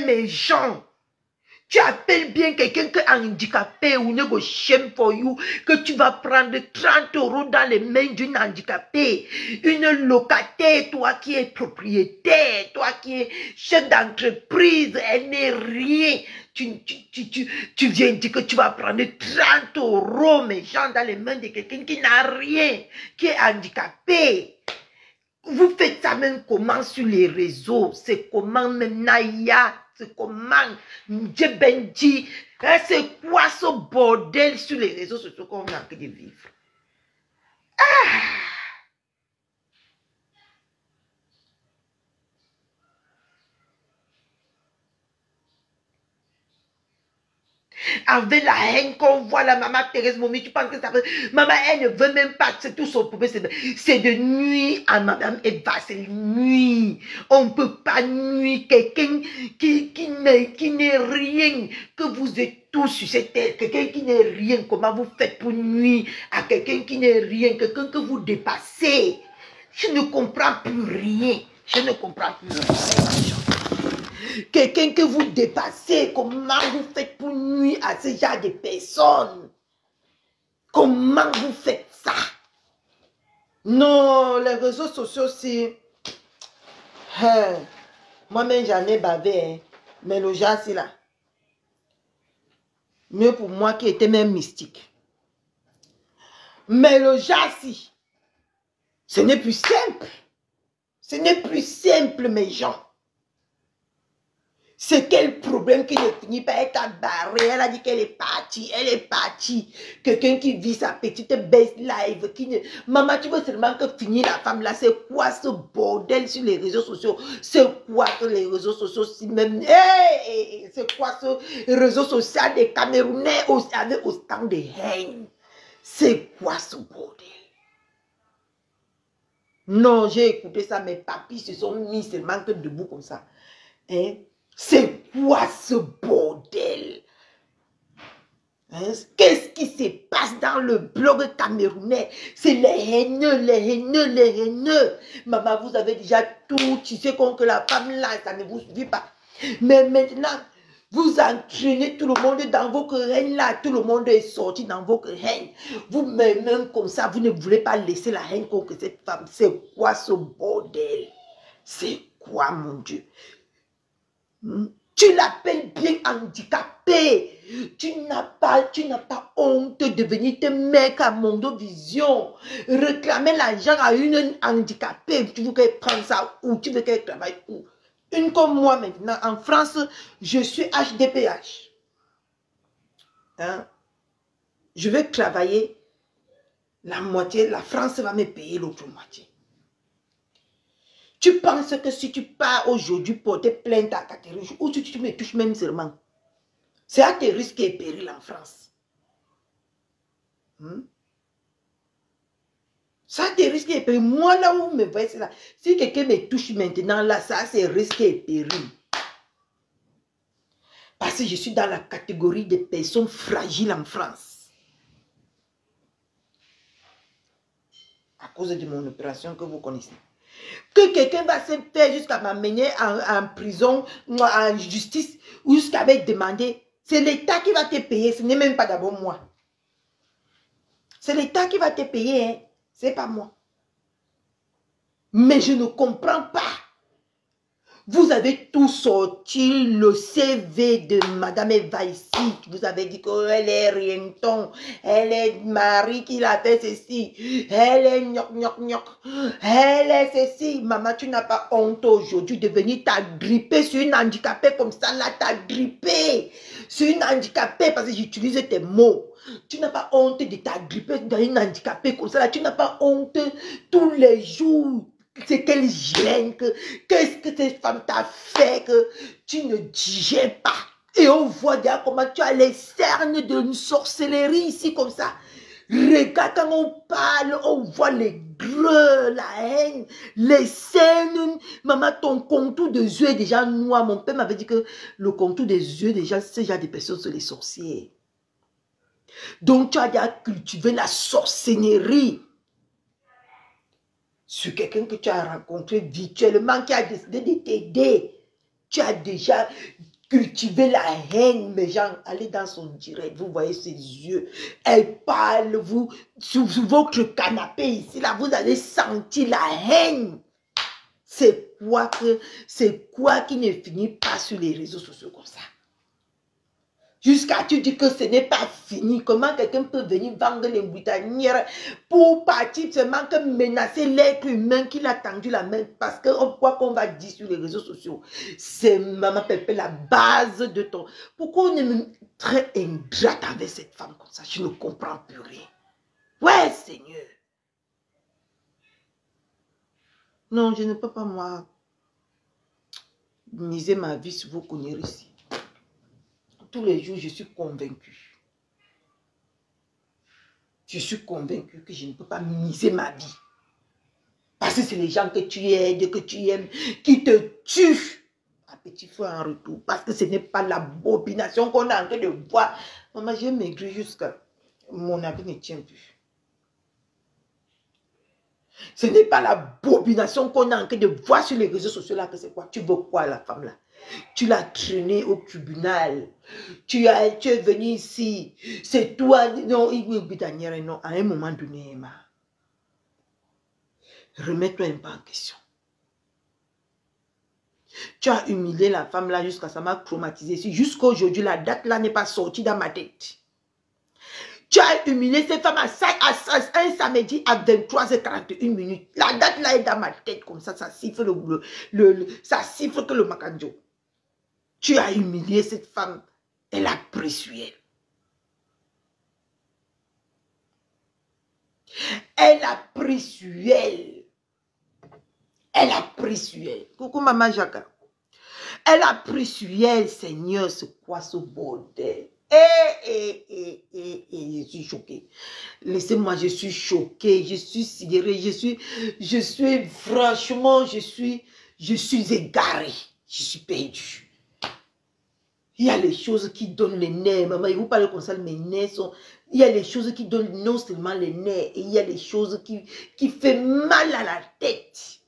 méchant. Tu appelles bien quelqu'un qui est handicapé ou ne go shame for you, que tu vas prendre 30 € dans les mains d'une handicapée, une locataire, toi qui es propriétaire, toi qui es chef d'entreprise, elle n'est rien. Tu viens dire que tu vas prendre 30 € méchant dans les mains de quelqu'un qui n'a rien, qui est handicapé. Vous faites ça même comment sur les réseaux, c'est comment même Naya, c'est comment Djebendi, c'est quoi ce bordel sur les réseaux sociaux qu'on a en train de vivre. Avec la haine qu'on voit la maman Thérèse Momi, tu penses que ça veut... Maman, elle ne veut même pas, c'est tout son problème, c'est de nuire à Madame Eva, c'est nuire. On ne peut pas nuire quelqu'un qui n'est rien, que vous êtes tous sur cette terre, quelqu'un qui n'est rien, comment vous faites pour nuire à quelqu'un qui n'est rien, quelqu'un que vous dépassez. Je ne comprends plus rien, je ne comprends plus rien. Quelqu'un que vous dépassez, comment vous faites pour nuire à ce genre de personnes? Comment vous faites ça? Non, les réseaux sociaux, c'est... Moi-même, j'en ai bavé, hein. Mais le genre, c'est là. Mieux pour moi qui était même mystique. Mais le genre, si. Ce n'est plus simple. Ce n'est plus simple, mes gens. C'est quel problème qui ne finit pas être barré. Elle a dit qu'elle est partie. Elle est partie. Quelqu'un qui vit sa petite best life. Qui ne... Maman, tu veux seulement que finir la femme là. C'est quoi ce bordel sur les réseaux sociaux? C'est quoi que les réseaux sociaux si même... c'est quoi ce réseau social des Camerounais avec autant de haine? C'est quoi ce bordel? Non, j'ai écouté ça. Mes papis se sont mis seulement que debout comme ça. Hein? C'est quoi ce bordel? Hein? Qu'est-ce qui se passe dans le blog camerounais? C'est les haineux, les haineux, les haineux. Maman, vous avez déjà tout. Tu sais que la femme là, ça ne vous suffit pas. Mais maintenant, vous entraînez tout le monde dans vos haines là. Tout le monde est sorti dans vos haines. Vous même comme ça, vous ne voulez pas laisser la haine contre cette femme. C'est quoi ce bordel? C'est quoi, mon Dieu? Tu l'appelles bien handicapé. Tu n'as pas honte de venir te mettre à Mondovision. Réclamer l'argent à une handicapée. Tu veux qu'elle prenne ça où? Tu veux qu'elle travaille où? Une comme moi maintenant, en France, je suis HDPH. Hein? Je vais travailler la moitié. La France va me payer l'autre moitié. Tu penses que si tu pars aujourd'hui porter plainte à Catherine, ou tu me touches même seulement, c'est à tes risques et périls en France. Ça a tes risques et périls. Moi, là où vous me voyez, c'est là. Si quelqu'un me touche maintenant, là, ça c'est risques et périls. Parce que je suis dans la catégorie des personnes fragiles en France. À cause de mon opération que vous connaissez. Que quelqu'un va se faire jusqu'à m'amener en prison, en justice, ou jusqu'à me demander, c'est l'État qui va te payer, ce n'est même pas d'abord moi. C'est l'État qui va te payer, hein? C'est pas moi. Mais je ne comprends pas. Vous avez tout sorti, le CV de Madame Eva ici. Vous avez dit qu'elle est rienton. Elle est Marie qui l'a fait ceci. Elle est gnoc. Elle est ceci. Maman, tu n'as pas honte aujourd'hui de venir t'agripper sur une handicapée comme ça. Là, t'agripper sur une handicapée parce que j'utilise tes mots. Tu n'as pas honte de t'agripper dans une handicapée comme ça. Là, tu n'as pas honte tous les jours. C'est quelle gêne, qu'est-ce que cette femme t'a fait que tu ne digères pas. Et on voit déjà comment tu as les cernes d'une sorcellerie ici comme ça. Regarde quand on parle, on voit les greux, la haine, les scènes. Maman, ton contour des yeux est déjà noir. Mon père m'avait dit que le contour des yeux, déjà, c'est déjà des personnes sur les sorciers. Donc tu as déjà cultivé la sorcellerie sur quelqu'un que tu as rencontré virtuellement, qui a décidé de t'aider. Tu as déjà cultiver la haine, mes gens, allez dans son direct, vous voyez ses yeux, elle parle, vous, sur votre canapé ici, là, vous allez sentir la haine. C'est quoi qui ne finit pas sur les réseaux sociaux comme ça? Jusqu'à tu dis que ce n'est pas fini. Comment quelqu'un peut venir vendre les boutonnières pour partir seulement que menacer l'être humain qu'il a tendu la main parce que quoi qu'on va dire sur les réseaux sociaux, c'est maman Pépé la base de ton... Pourquoi on est très ingrate avec cette femme comme ça? Je ne comprends plus rien. Ouais, Seigneur. Non, je ne peux pas, moi, miser ma vie sur vos conneries ici. Tous les jours, je suis convaincue. Je suis convaincue que je ne peux pas miser ma vie. Parce que c'est les gens que tu aides, que tu aimes, qui te tuent. Un petit feu en retour. Parce que ce n'est pas la bobination qu'on a en train de voir. Maman, j'ai maigri jusqu'à... Mon avis ne tient plus. Ce n'est pas la bobination qu'on a en train de voir sur les réseaux sociaux là que c'est quoi. Tu veux quoi la femme là? Tu l'as traîné au tribunal. Tu es venu ici. C'est toi. Non, non, à un moment donné, Emma. Remets-toi un peu en question. Tu as humilié la femme là jusqu'à ça m'a traumatisé. Jusqu'à aujourd'hui, la date là n'est pas sortie dans ma tête. Tu as humilié cette femme à un samedi à 23h41 minutes. La date là est dans ma tête comme ça. Ça siffle ça siffle que le macanjo. Tu as humilié cette femme. Elle a pris sur elle. Elle a pris sur elle. Elle a pris sur elle. Coucou maman Jacques. Elle a pris sur elle, Seigneur, c'est quoi ce bordel? Je suis choquée. Laissez-moi, je suis choquée, je suis sidérée, je suis franchement, je suis égarée, je suis perdue. Il y a les choses qui donnent les nerfs. Maman, il vous parle comme ça, mes nerfs sont... Il y a les choses qui donnent non seulement les nerfs, et il y a les choses qui font mal à la tête.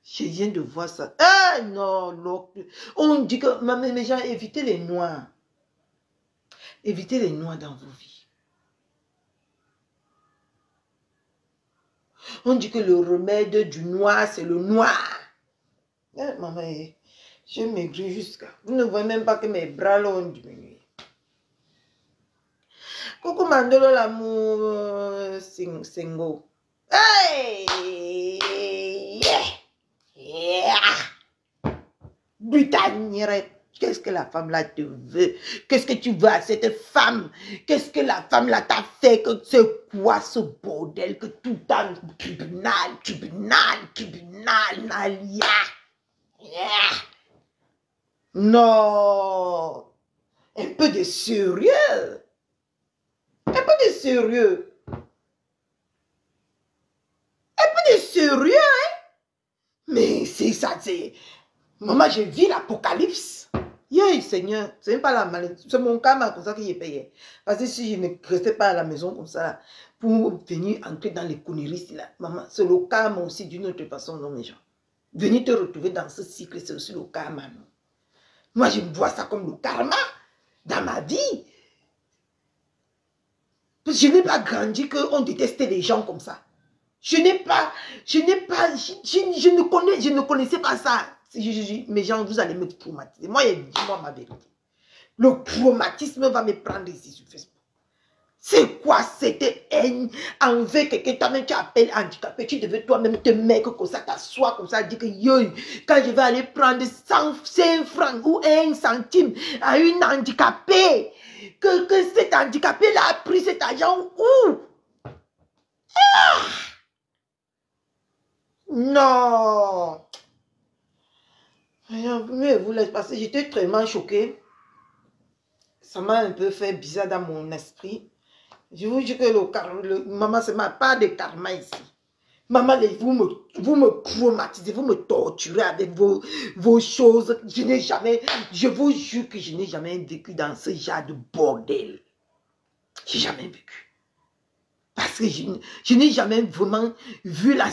Je viens de voir ça. Ah non, non. On dit que, maman, mes gens, évitez les noirs. Évitez les noirs dans vos vies. On dit que le remède du noir, c'est le noir. Ah, maman, je maigris jusqu'à... Vous ne voyez même pas que mes bras là ont diminué. Coucou Mandelo l'amour Singo. Hey! Butanière, qu'est-ce que la femme là te veut? Qu'est-ce que tu veux à cette femme? Qu'est-ce que la femme là t'a fait? Que c'est quoi ce bordel? Que tout le temps, tribunal, Nalia. Non! Un peu de sérieux! Un peu de sérieux! Un peu de sérieux, hein? Mais c'est ça, c'est... Maman, j'ai vu l'Apocalypse. Yeah, Seigneur, c'est même pas la maladie. C'est mon karma comme ça que j'ai payé. Parce que si je ne restais pas à la maison comme ça, pour venir entrer dans les conneries, là, maman, c'est le karma aussi d'une autre façon, non, mes gens. Venir te retrouver dans ce cycle, c'est aussi le karma, non. Moi, je vois ça comme le karma dans ma vie. Je n'ai pas grandi qu'on détestait les gens comme ça. Je ne connaissais pas ça. Mes gens, vous allez me traumatiser. Moi, dis-moi ma vérité. Le traumatisme va me prendre ici sur Facebook. C'est quoi cette haine envers quelqu'un? Toi-même, tu appelles handicapé. Tu devais toi-même te mettre comme ça, t'asseoir comme ça, dire que yo, quand je vais aller prendre 5 francs ou 1 centime à une handicapée, que cet handicapé-là a pris cet argent où? Ah! Non! Mais vous laissez passer, j'étais très choquée. Ça m'a un peu fait bizarre dans mon esprit. Je vous dis que maman, c'est ma part de karma ici. Maman, vous me traumatisez, vous me torturez avec vos choses. Je vous jure que je n'ai jamais vécu dans ce genre de bordel. J'ai jamais vécu. Parce que je n'ai jamais vraiment vu la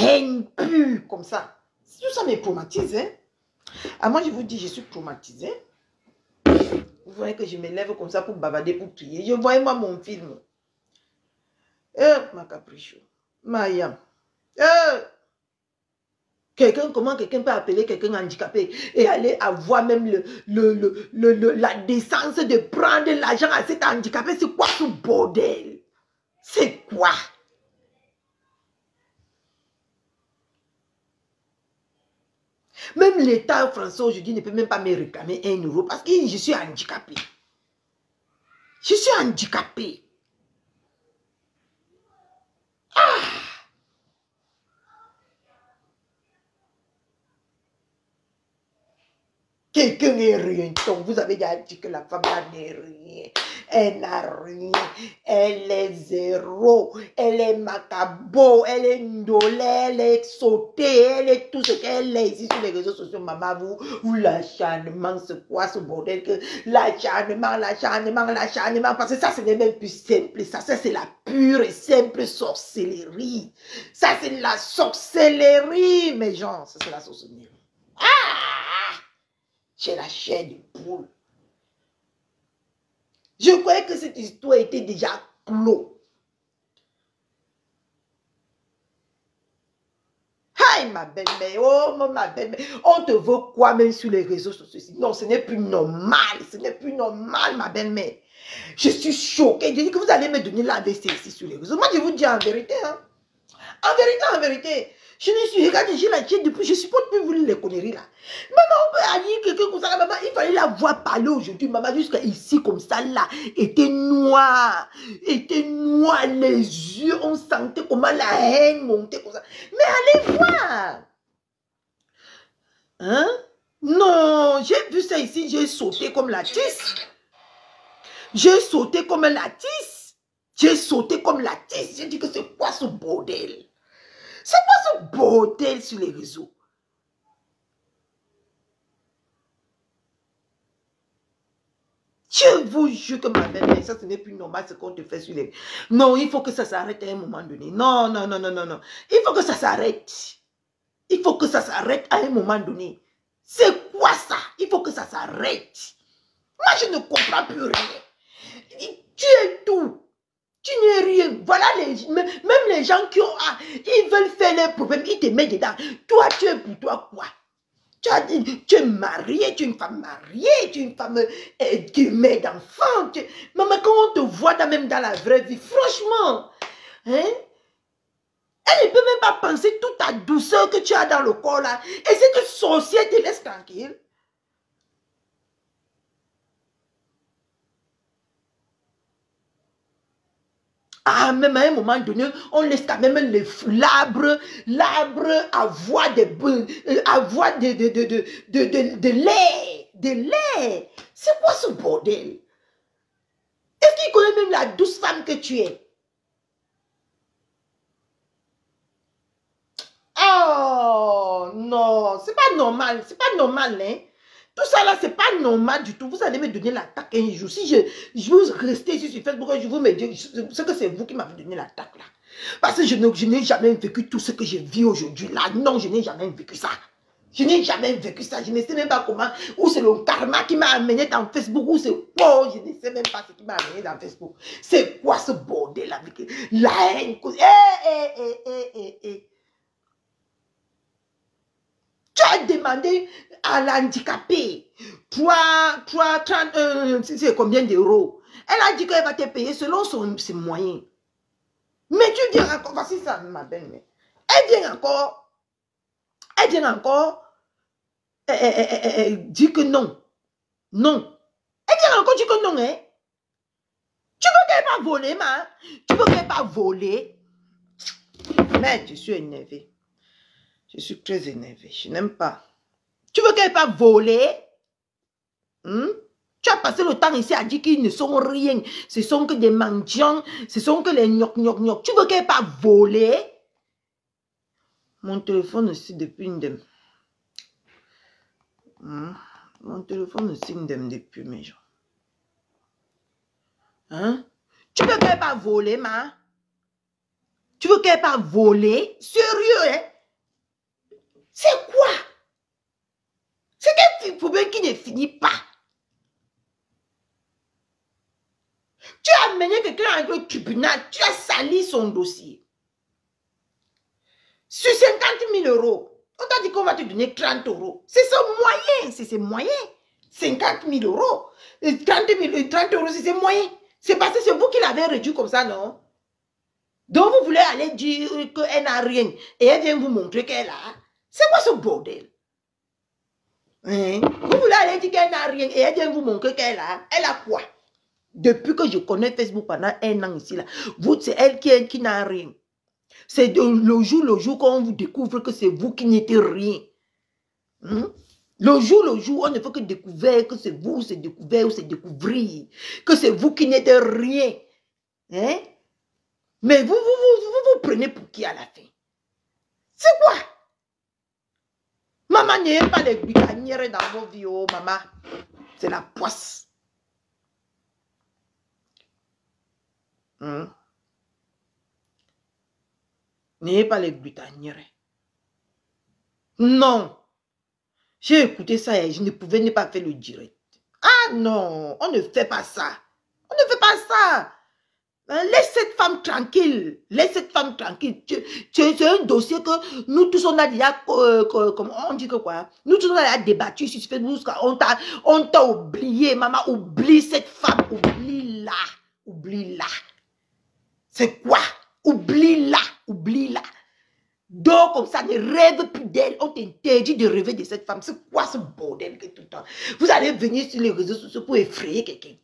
haine pure comme ça. Tout ça me traumatise. Hein? Ah, moi, je vous dis, je suis traumatisée. Vous voyez que je me lève comme ça pour bavarder, pour prier. Je voyais moi mon film. Ma capricho. Maya. Comment quelqu'un peut appeler quelqu'un handicapé et aller avoir même la décence de prendre l'argent à cet handicapé? C'est quoi ce bordel? C'est quoi? Même l'État français aujourd'hui ne peut même pas me réclamer 1 euro parce que je suis handicapé. Je suis handicapé. Quelqu'un n'est rien. Donc, vous avez déjà dit que la femme n'est rien. Elle n'a rien. Elle est zéro. Elle est macabo. Elle est ndolé. Elle est sautée. Elle est tout ce qu'elle est ici sur les réseaux sociaux. Maman, vous l'acharnement, c'est quoi ce bordel que l'acharnement, parce que ça, ce n'est même plus simple. Ça c'est la pure et simple sorcellerie. Ça, c'est la sorcellerie, mes gens. Ça, c'est la sorcellerie. J'ai la chair de poule. Je croyais que cette histoire était déjà clos. Aïe, ma belle-mère, oh ma belle-mère, on te veut quoi même sur les réseaux sociaux? Non, ce n'est plus normal, ma belle-mère. Je suis choquée. Je dis que vous allez me donner l'AVC ici sur les réseaux. Moi, je vous dis en vérité, hein. En vérité. Je ne suis, regardez, j'ai la chaîne depuis, je supporte plus vous les conneries là. Maman, on peut aller quelqu'un comme ça, maman, il fallait la voir parler aujourd'hui. Maman, jusqu'à ici, comme ça, là, était noir, les yeux, on sentait comment la haine montait comme ça. Mais allez voir. Hein? Non, j'ai vu ça ici, j'ai sauté comme la tisse. J'ai sauté comme la tisse. J'ai dit que c'est quoi ce bordel? C'est quoi ce bordel sur les réseaux? Je vous jure que ma belle, ça ce n'est plus normal ce qu'on te fait sur les... Non, il faut que ça s'arrête à un moment donné. Non. Il faut que ça s'arrête. Il faut que ça s'arrête à un moment donné. C'est quoi ça? Il faut que ça s'arrête. Moi, je ne comprends plus rien. Tu es tout. Tu n'es rien. Voilà, même les gens qui ont... ils veulent faire leurs problèmes, ils te mettent dedans. Toi, tu es pour toi quoi? Tu es mariée, tu es une femme mariée, tu es une femme qui est mère d'enfants. Maman, quand on te voit même dans la vraie vie, franchement, hein? Elle ne peut même pas penser toute ta douceur que tu as dans le corps là. Et c'est que sorcier te laisse tranquille. Ah, même à un moment donné, on laisse quand même l'arbre avoir de lait. C'est quoi ce bordel? Est-ce qu'il connaît même la douce femme que tu es? Oh, non, c'est pas normal, hein? Tout ça là, c'est pas normal du tout. Vous allez me donner l'attaque un jour. Si je vous rester ici sur Facebook, je vous me dis que c'est vous qui m'avez donné l'attaque là. Parce que je n'ai jamais vécu tout ce que je vis aujourd'hui là. Non, je n'ai jamais vécu ça. Je n'ai jamais vécu ça. Je ne sais même pas comment. Ou c'est le karma qui m'a amené dans Facebook. Ou c'est quoi. Je ne sais même pas ce qui m'a amené dans Facebook. C'est quoi ce bordel avec la haine? Tu as demandé à l'handicapé, c'est combien d'euros? Elle a dit qu'elle va te payer selon ses moyens. Mais tu viens encore, voici ça, ma belle-mère. Elle vient encore dit que non. Non. Elle vient encore dire que non, hein. Tu veux qu'elle va voler, ma? Tu veux qu'elle va voler? Mais je suis énervée. Je suis très énervée. Je n'aime pas. Tu veux qu'elle va voler? Tu as passé le temps ici à dire qu'ils ne sont rien. Ce sont que des mendiants. Ce sont que les gnoc. Tu veux qu'elle va voler? Mon téléphone aussi depuis une demi. Mon téléphone aussi une demi depuis mes gens. Hein? Tu veux qu'elle va voler, ma? Tu veux qu'elle va voler? Sérieux, hein? C'est quoi? C'est quel problème qui ne finit pas? Tu as amené quelqu'un au tribunal, tu as sali son dossier. Sur 50 000 euros, on t'a dit qu'on va te donner 30 euros. C'est son moyen, c'est ses moyens. 50 000 euros. 30 euros, c'est ses moyens. C'est parce que c'est vous qui l'avez réduit comme ça, non? Donc vous voulez aller dire qu'elle n'a rien et elle vient vous montrer qu'elle a. C'est quoi ce bordel? Hein? Vous voulez aller dire qu'elle n'a rien et elle vient vous montrer qu'elle a. Elle a quoi? Depuis que je connais Facebook pendant 1 an ici, là, c'est elle qui n'a rien. C'est le jour qu'on vous découvre que c'est vous qui n'êtes rien. Hein? Le jour, on ne fait que découvrir que c'est vous, c'est découvert ou c'est découvrir. Que c'est vous qui n'êtes rien. Hein? Mais vous prenez pour qui à la fin? C'est quoi? Maman, n'ayez pas les bicanières dans vos vies, oh maman. C'est la poisse. N'ayez pas les butanières. Non. J'ai écouté ça et je ne pouvais pas faire le direct. Ah non, on ne fait pas ça. On ne fait pas ça. Laisse cette femme tranquille. Laisse cette femme tranquille. C'est un dossier que nous tous on a déjà, comment on dit que quoi? Nous tous on a déjà débattu sur Facebook. On t'a oublié, maman. Oublie cette femme. Oublie-la. Oublie-la. C'est quoi? Oublie-la. Oublie-la. Donc, comme ça, ne rêve plus d'elle. On t'interdit de rêver de cette femme. C'est quoi ce bordel que tout le temps? Vous allez venir sur les réseaux sociaux pour effrayer quelqu'un.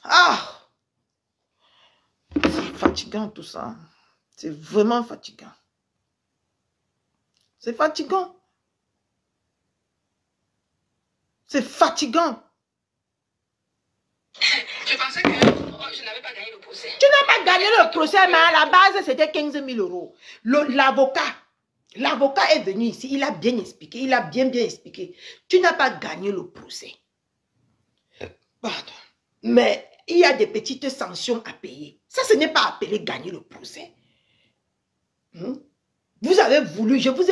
Ah! C'est fatigant tout ça. C'est vraiment fatigant. C'est fatigant. C'est fatigant. Je pensais que je n'avais pas gagné le procès. Tu n'as pas gagné le procès, mais à la base, c'était 15 000 euros. L'avocat est venu ici, il a bien expliqué, il a bien expliqué. Tu n'as pas gagné le procès. Pardon. Mais il y a des petites sanctions à payer. Ça, ce n'est pas appelé gagner le procès. Vous avez voulu, je vous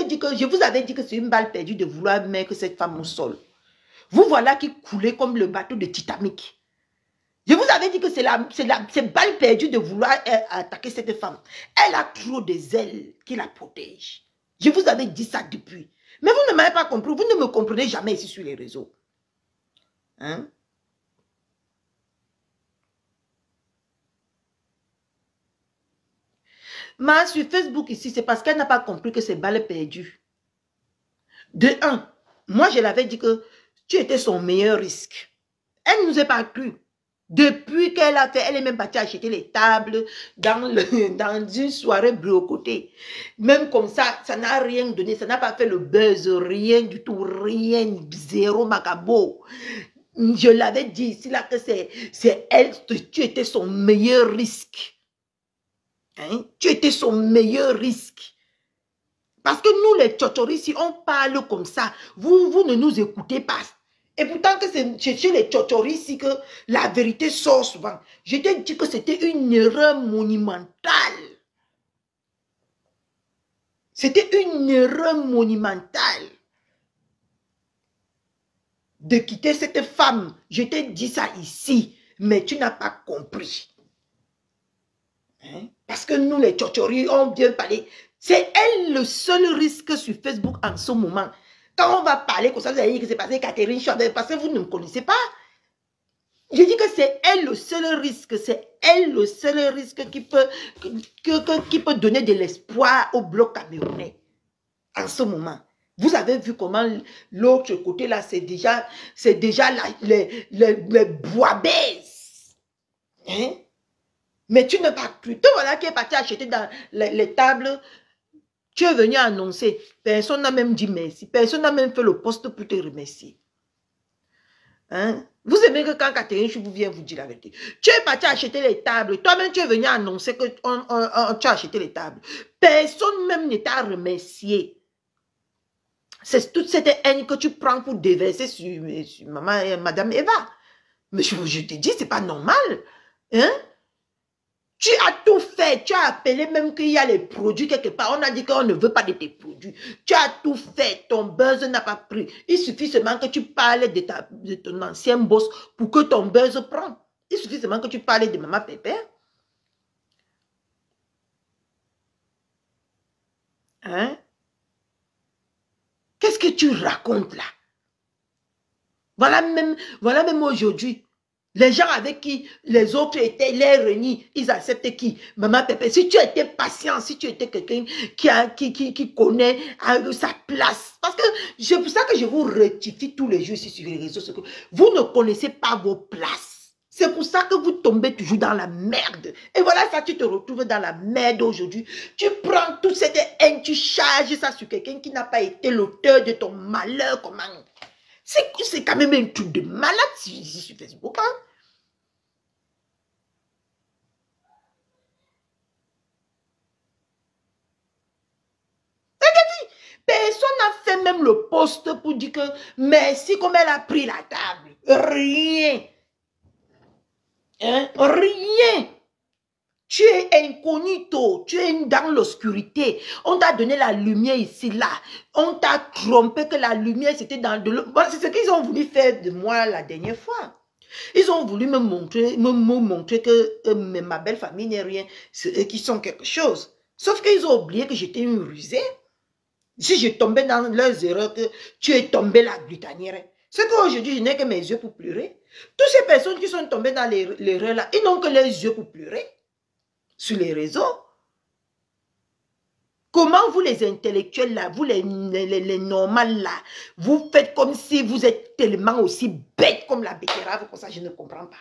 avais dit que c'est une balle perdue de vouloir mettre cette femme au sol. Vous voilà qui coulez comme le bateau de Titanic. Je vous avais dit que c'est balle perdue de vouloir attaquer cette femme. Elle a trop des ailes qui la protègent. Je vous avais dit ça depuis. Mais vous ne m'avez pas compris. Vous ne me comprenez jamais ici sur les réseaux. Hein? Mais sur Facebook ici, c'est parce qu'elle n'a pas compris que c'est balle perdue. De un, moi je l'avais dit que tu étais son meilleur risque. Elle ne nous a pas cru. Depuis qu'elle a fait, elle est même partie acheter les tables dans une soirée brocotée. Même comme ça, ça n'a rien donné, ça n'a pas fait le buzz, rien du tout, rien, zéro macabo. Je l'avais dit ici là que c'est elle, tu étais son meilleur risque. Hein? Tu étais son meilleur risque. Parce que nous les tchochoris, si on parle comme ça, vous ne nous écoutez pas. Et pourtant que c'est chez les tchochoris ici que la vérité sort souvent. Je t'ai dit que c'était une erreur monumentale. C'était une erreur monumentale. De quitter cette femme. Je t'ai dit ça ici, mais tu n'as pas compris. Hein? Parce que nous les tchochoris, on bien parlé. C'est elle le seul risque sur Facebook en ce moment. Quand on va parler comme ça, vous allez dire que c'est passé Catherine Chauvet, parce que vous ne me connaissez pas. Je dis que c'est elle le seul risque, c'est elle le seul risque qui peut donner de l'espoir au bloc camerounais en ce moment. Vous avez vu comment l'autre côté là, c'est déjà les bois-baises. Hein? Mais tu n'as pas cru. Toi voilà qui est parti acheter dans les tables. Tu es venu annoncer. Personne n'a même dit merci. Personne n'a même fait le poste pour te remercier. Hein? Vous aimez que quand Catherine vous vient vous dire la vérité. Tu es parti acheter les tables. Toi-même, tu es venu annoncer que tu as acheté les tables. Personne même ne t'a remercié. C'est toute cette haine que tu prends pour déverser sur maman, Madame Eva. Mais je te dis, c'est pas normal. Hein? Tu as tout fait. Tu as appelé même qu'il y a les produits quelque part. On a dit qu'on ne veut pas de tes produits. Tu as tout fait. Ton buzz n'a pas pris. Il suffit seulement que tu parles de ton ancien boss pour que ton buzz prenne. Il suffit seulement que tu parles de Maman Pépère. Hein? Qu'est-ce que tu racontes là? Voilà même aujourd'hui. Les gens avec qui les autres étaient les réunis, ils acceptent qui? Maman Pépé. Si tu étais patient, si tu étais quelqu'un qui connaît sa place. Parce que c'est pour ça que je vous rectifie tous les jours ici sur les réseaux sociaux. Vous ne connaissez pas vos places. C'est pour ça que vous tombez toujours dans la merde. Et voilà ça, tu te retrouves dans la merde aujourd'hui. Tu prends toute cette haine, tu charges ça sur quelqu'un qui n'a pas été l'auteur de ton malheur. Comment? C'est quand même un truc de malade ici sur Facebook. Hein? Personne n'a fait même le post pour dire que merci comme elle a pris la table. Rien. Hein? Rien. Tu es incognito, tu es dans l'obscurité. On t'a donné la lumière ici, là. On t'a trompé que la lumière, c'était dans de l'eau. Bon, c'est ce qu'ils ont voulu faire de moi la dernière fois. Ils ont voulu me montrer que ma belle famille n'est rien. C'est eux qui sont quelque chose. Sauf qu'ils ont oublié que j'étais une rusée. Si je tombais dans leurs erreurs, que tu es tombé la glutanière. C'est qu'aujourd'hui, je n'ai que mes yeux pour pleurer. Toutes ces personnes qui sont tombées dans l'erreur là, ils n'ont que les yeux pour pleurer. Sur les réseaux. Comment vous les intellectuels là, vous les normales là, vous faites comme si vous êtes tellement aussi bête comme la betterave, comme ça je ne comprends pas.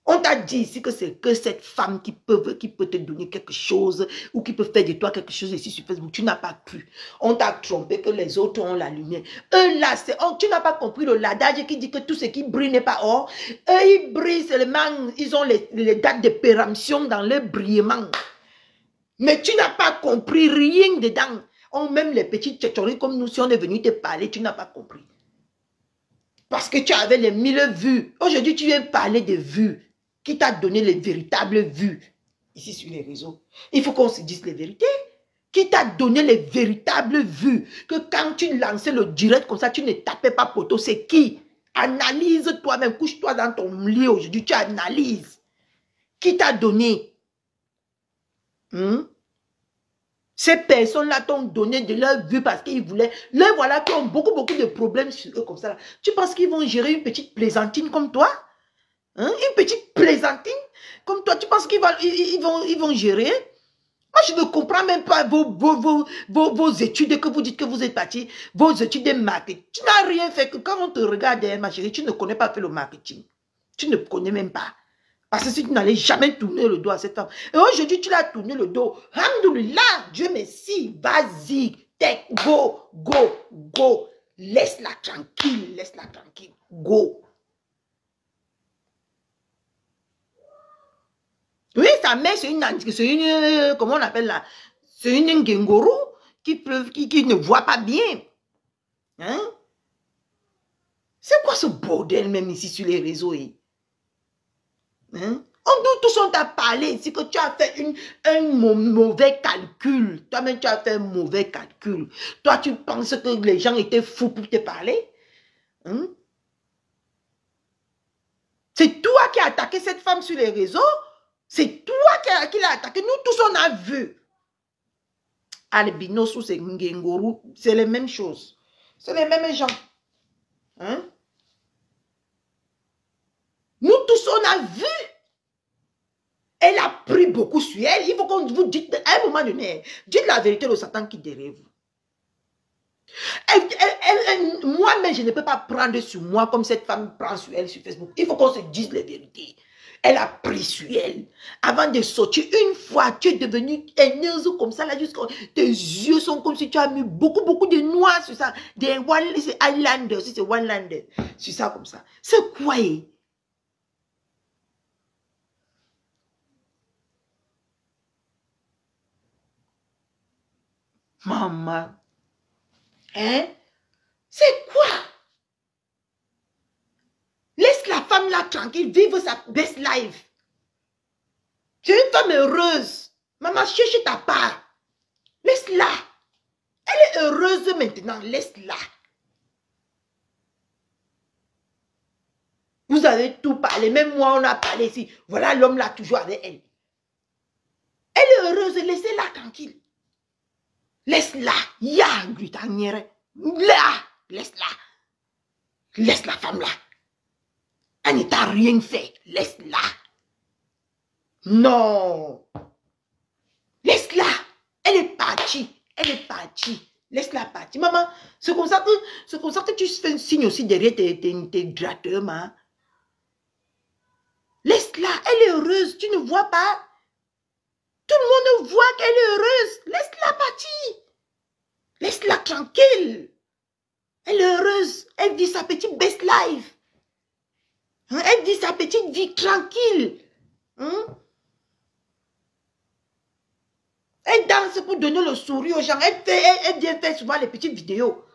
On t'a dit ici que c'est que cette femme qui peut te donner quelque chose ou qui peut faire de toi quelque chose ici sur Facebook. Tu n'as pas cru. On t'a trompé que les autres ont la lumière. Eux là, tu n'as pas compris l'adage qui dit que tout ce qui brille n'est pas or. Eux, ils brillent seulement, ils ont les dates de péremption dans leur brillement. Mais tu n'as pas compris rien dedans. Même les petites tchétchoris comme nous, si on est venu te parler, tu n'as pas compris. Parce que tu avais les 1000 vues. Aujourd'hui, tu viens parler de vues. Qui t'a donné les véritables vues ici sur les réseaux? Il faut qu'on se dise les vérités. Qui t'a donné les véritables vues? Que quand tu lançais le direct comme ça, tu ne tapais pas poteau. C'est qui? Analyse toi-même. Couche-toi dans ton lit aujourd'hui. Tu analyses. Qui t'a donné? Ces personnes-là t'ont donné de leur vue parce qu'ils voulaient. Là, voilà, qui ont beaucoup de problèmes sur eux comme ça. Là. Tu penses qu'ils vont gérer une petite plaisantine comme toi? Hein? Une petite plaisantine comme toi, tu penses qu'ils vont gérer? Moi, je ne comprends même pas vos études que vous dites que vous êtes parti, vos études de marketing. Tu n'as rien fait que quand on te regarde, ma chérie, tu ne connais pas faire le marketing. Tu ne connais même pas. Parce que si tu n'allais jamais tourner le dos à cette femme. Et aujourd'hui, tu l'as tourné le dos. Alhamdoulilah, Dieu merci. Vas-y, go. Laisse-la tranquille, go. Oui, sa mère, c'est une, comment on appelle là? C'est une ngengoro qui ne voit pas bien. Hein? C'est quoi ce bordel même ici sur les réseaux? Hein? Nous tous on t'a parlé ici que tu as fait un mauvais calcul. Toi-même, tu as fait un mauvais calcul. Toi, tu penses que les gens étaient fous pour te parler? Hein? C'est toi qui as attaqué cette femme sur les réseaux? C'est toi qui l'as attaqué. Nous tous, on a vu. Albinos ou c'est Ngenguru, c'est les mêmes choses. C'est les mêmes gens. Hein? Nous tous, on a vu. Elle a pris beaucoup sur elle. Il faut qu'on vous dise, à un moment donné, dites la vérité au Satan qui est derrière vous. Moi-même, je ne peux pas prendre sur moi comme cette femme prend sur elle sur Facebook. Il faut qu'on se dise la vérité. Elle a pris sur elle. Avant de sortir, une fois, tu es devenue haineuse comme ça, là, tes yeux sont comme si tu as mis beaucoup de noix sur ça. C'est Highlander, c'est One-Lander. Sur ça, comme ça. C'est quoi? Maman. Hein? C'est quoi? Laisse la femme là tranquille, vivre sa best life. C'est une femme heureuse. Maman, cherche ta part. Laisse-la. Elle est heureuse maintenant. Laisse-la. Vous avez tout parlé. Même moi, on a parlé ici. Voilà l'homme là, toujours avec elle. Elle est heureuse. Laissez-la tranquille. Laisse-la. Ya, lui, là. Laisse-la. Laisse la femme là. Elle ne t'a rien fait. Laisse-la. Non. Laisse-la. Elle est partie. Elle est partie. Laisse-la partir. Maman, c'est comme ça que tu fais un signe aussi derrière tes gratteurs, maman. Laisse-la. Elle est heureuse. Tu ne vois pas? Tout le monde voit qu'elle est heureuse. Laisse-la partir. Laisse-la tranquille. Elle est heureuse. Elle vit sa petite best life. Hein? Elle vit sa petite vie tranquille. Hein? Elle danse pour donner le sourire aux gens. Elle vient faire souvent les petites vidéos.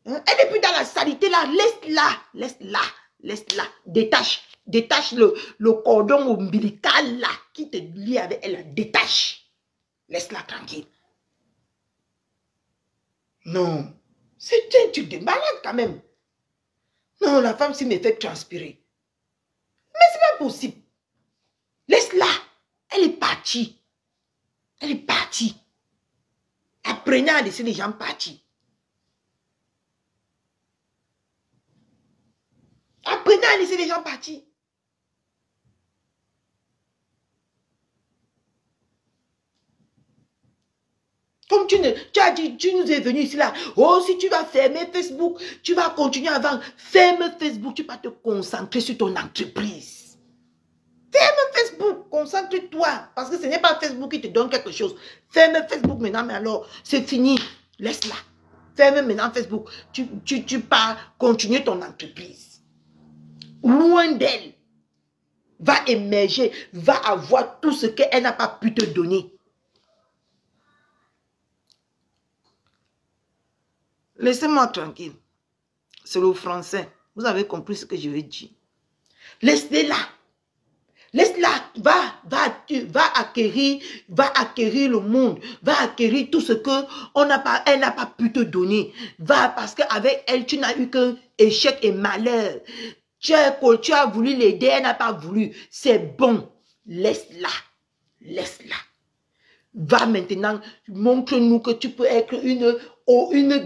Hein? Elle n'est plus dans la saleté là. Laisse-la. Laisse-la. Laisse-la. Détache. Détache le cordon ombilical là qui te lie avec elle. Détache. Laisse-la tranquille. Non. C'est un truc de malade quand même. Non, la femme s'y me fait transpirer. Mais c'est pas possible. Laisse-la. Elle est partie. Elle est partie. Apprenez à laisser les gens partir. Apprenez à laisser les gens partir. Comme tu as dit, tu nous es venu ici là. Oh, si tu vas fermer Facebook, tu vas continuer à vendre. Ferme Facebook, tu vas te concentrer sur ton entreprise. Ferme Facebook, concentre-toi. Parce que ce n'est pas Facebook qui te donne quelque chose. Ferme Facebook maintenant, mais alors, c'est fini. Laisse-la. Ferme maintenant Facebook. Tu pars continuer ton entreprise. Loin d'elle. Va émerger, va avoir tout ce qu'elle n'a pas pu te donner. Laissez-moi tranquille. C'est le français. Vous avez compris ce que je veux dire. Laissez-la. Laisse-la. Va acquérir le monde. Va acquérir tout ce qu'elle n'a pas pu te donner. Va, parce qu'avec elle, tu n'as eu qu'un échec et malheur. Tu as voulu l'aider, elle n'a pas voulu. C'est bon. Laisse-la. Laisse-la. Va maintenant, montre-nous que tu peux être une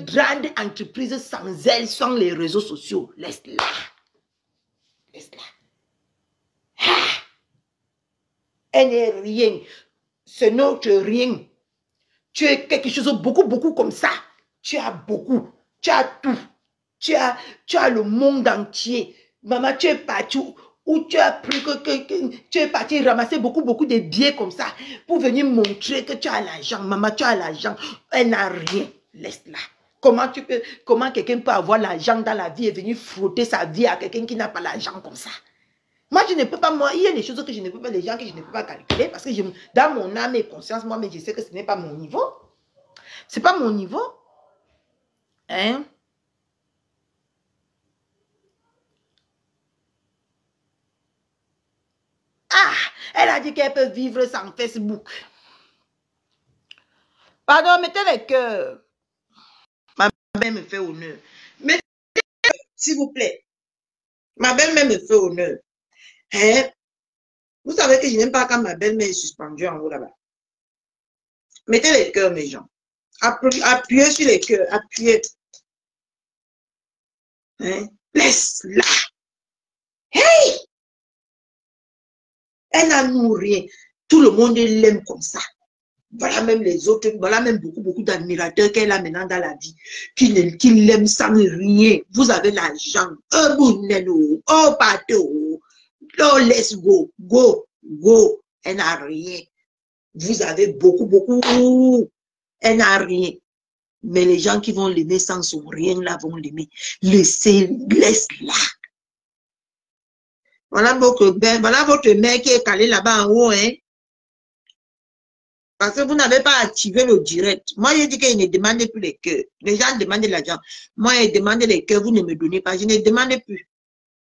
grande entreprise sans elle, sans les réseaux sociaux. Laisse-la. Laisse-la. Ah. Elle n'est rien. Ce n'est rien. Tu es quelque chose de beaucoup comme ça. Tu as beaucoup. Tu as tout. Tu as le monde entier. Maman, tu es parti où tu as pris tu es parti ramasser beaucoup de billets comme ça pour venir montrer que tu as l'argent. Maman, tu as l'argent. Elle n'a rien. Laisse-la. Comment quelqu'un peut avoir l'argent dans la vie et venir frotter sa vie à quelqu'un qui n'a pas l'argent comme ça? Moi, je ne peux pas, il y a des choses que je ne peux pas, des gens que je ne peux pas calculer parce que dans mon âme et conscience, moi, mais je sais que ce n'est pas mon niveau. Ce n'est pas mon niveau. Hein? Ah, elle a dit qu'elle peut vivre sans Facebook. Pardon, mettez les cœurs. Ma belle me fait honneur. Mettez les cœurs, s'il vous plaît. Ma belle-mère me fait honneur. Hein? Vous savez que je n'aime pas quand ma belle-mère est suspendue en haut là-bas. Mettez les cœurs, mes gens. Appuyez sur les cœurs. Appuyez. Hein? Laisse-la. Hey! Elle n'a nous rien. Tout le monde l'aime comme ça. Voilà même les autres, voilà même beaucoup d'admirateurs qu'elle a maintenant dans la vie, qui l'aiment sans rien. Vous avez l'argent. Oh, bouneno. Oh, pato. Oh, let's go. Go. Go. Elle n'a rien. Vous avez beaucoup. Elle n'a rien. Mais les gens qui vont l'aimer sans son rien là vont l'aimer. Laisse-la. Voilà votre mère qui est calée là-bas en haut, hein. Parce que vous n'avez pas activé le direct. Moi, j'ai dit qu'il ne demandait plus les cœurs. Les gens demandent l'argent. Moi, ils demandent les cœurs, vous ne me donnez pas. Je ne demande plus.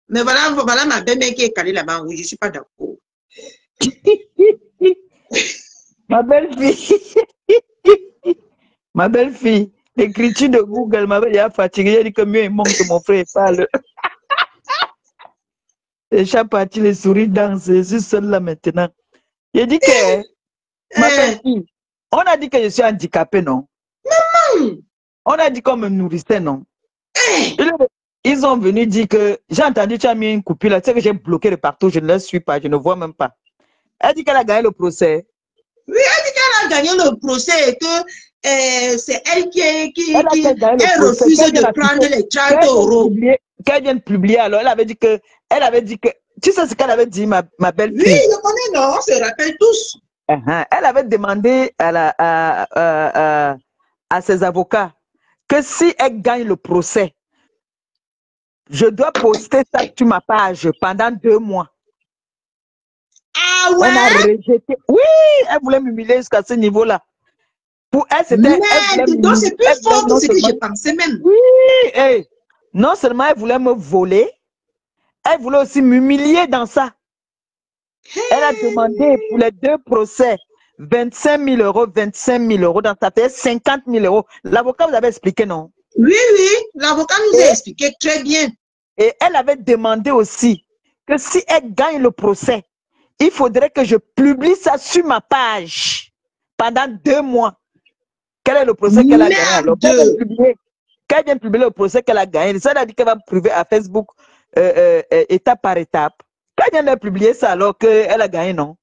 Mais voilà ma belle-mère qui est calée là-bas en haut. Je ne suis pas d'accord. Ma belle-fille. Ma belle-fille. L'écriture de Google m'avait déjà fatigué. J'ai dit que mieux il manque que mon frère parle. Les chats partis, les souris dansent. Je suis seule là maintenant. J'ai dit que, ma belle-fille, on a dit que je suis handicapée, non? On a dit qu'on me nourrissait, non? Ils ont venu dire que j'ai entendu que tu as mis une coupure là, tu sais que j'ai bloqué de partout, je ne la suis pas, je ne vois même pas. Elle dit qu'elle a gagné le procès. Oui, elle dit qu'elle a gagné le procès et que c'est elle qui elle refuse de prendre les 30 euros. Qu'elle vient de publier, alors elle avait dit que, tu sais ce qu'elle avait dit, ma belle-fille? Oui, je connais, non, on se rappelle tous. Elle avait demandé à ses avocats que si elle gagne le procès, je dois poster ça sur ma page pendant 2 mois. Ah ouais? Elle a rejeté. Oui, elle voulait m'humilier jusqu'à ce niveau-là. Pour elle, c'était... Donc c'est plus fort que ce que je pensais même. Oui, hey. Non seulement elle voulait me voler, elle voulait aussi m'humilier dans ça. Hey. Elle a demandé pour les 2 procès 25 000 euros, 25 000 euros, dans sa tête 50 000 euros. L'avocat vous avait expliqué, non? Oui, oui, l'avocat nous a expliqué très bien. Et elle avait demandé aussi que si elle gagne le procès, il faudrait que je publie ça sur ma page pendant 2 mois. Quel est le procès qu'elle a gagné? Alors, qu'elle vient publier le procès qu'elle a gagné. Ça, elle a dit qu'elle va publier à Facebook étape par étape. Qu'elle vient de publier ça alors qu'elle a gagné, non?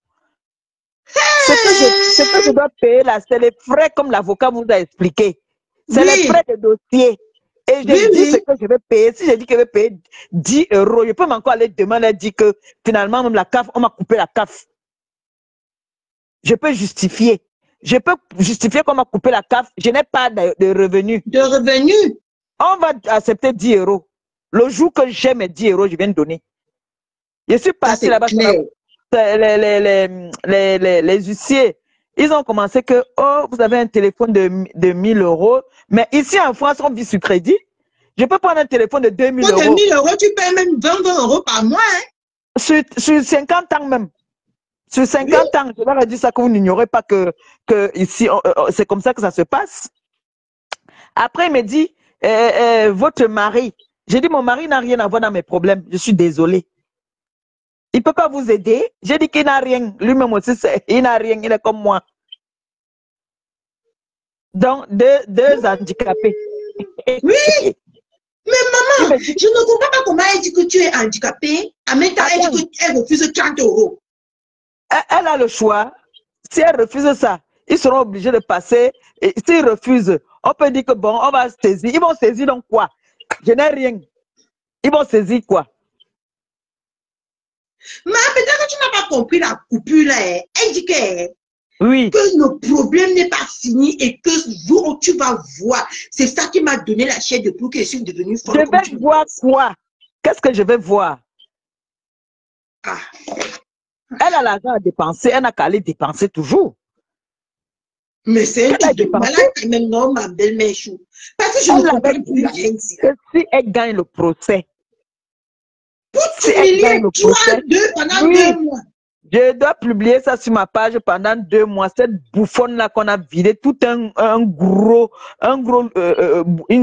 Ce que je dois payer là, c'est les frais comme l'avocat vous a expliqué. C'est les frais de dossier. Et j'ai dit ce que je vais payer. Si j'ai dit que je vais payer 10 euros, je peux encore aller demander, elle dit que finalement, même la CAF, on m'a coupé la CAF. Je peux justifier. Je peux justifier qu'on m'a coupé la CAF. Je n'ai pas de revenus. De revenus? On va accepter 10 euros. Le jour que j'ai mes 10 euros, je viens de donner. Je suis parti là-bas. Les huissiers, ils ont commencé que, oh, vous avez un téléphone de 1000 euros. Mais ici en France, on vit sur crédit. Je peux prendre un téléphone de 2000 euros. Pour 2000 euros, tu payes même 20 euros par mois. Hein? Sur 50 ans même. Sur 50 ans, je leur ai dit ça que vous n'ignorez pas que ici, c'est comme ça que ça se passe. Après, il me dit, votre mari. J'ai dit, mon mari n'a rien à voir dans mes problèmes. Je suis désolée. Il ne peut pas vous aider. J'ai dit qu'il n'a rien. Lui-même aussi, il n'a rien. Il est comme moi. Donc, deux handicapés. Oui. Mais maman, je ne comprends pas comment elle dit que tu es handicapée. En même temps, elle dit qu'elle refuse 30 euros. Elle a le choix. Si elle refuse ça, ils seront obligés de passer. Et s'ils refusent, on peut dire que bon, on va saisir. Ils vont saisir donc quoi? Je n'ai rien. Ils vont saisir quoi? Mais peut-être que tu n'as pas compris la coupure là. Elle dit que, oui, que le problème n'est pas fini et que le jour où tu vas voir, c'est ça qui m'a donné la chair de poule que je suis devenue folle. Je vais voir quoi? Qu'est-ce que je vais voir? Ah. Elle a l'argent à dépenser, elle n'a qu'à aller dépenser toujours. Mais c'est un truc de malade quand même, non, ma belle-mère chou. Parce que je ne comprends plus la haine ici. Si elle gagne le procès, pour t'humilier, toi, pendant 2 mois. Je dois publier ça sur ma page pendant 2 mois. Cette bouffonne-là qu'on a vidé, tout une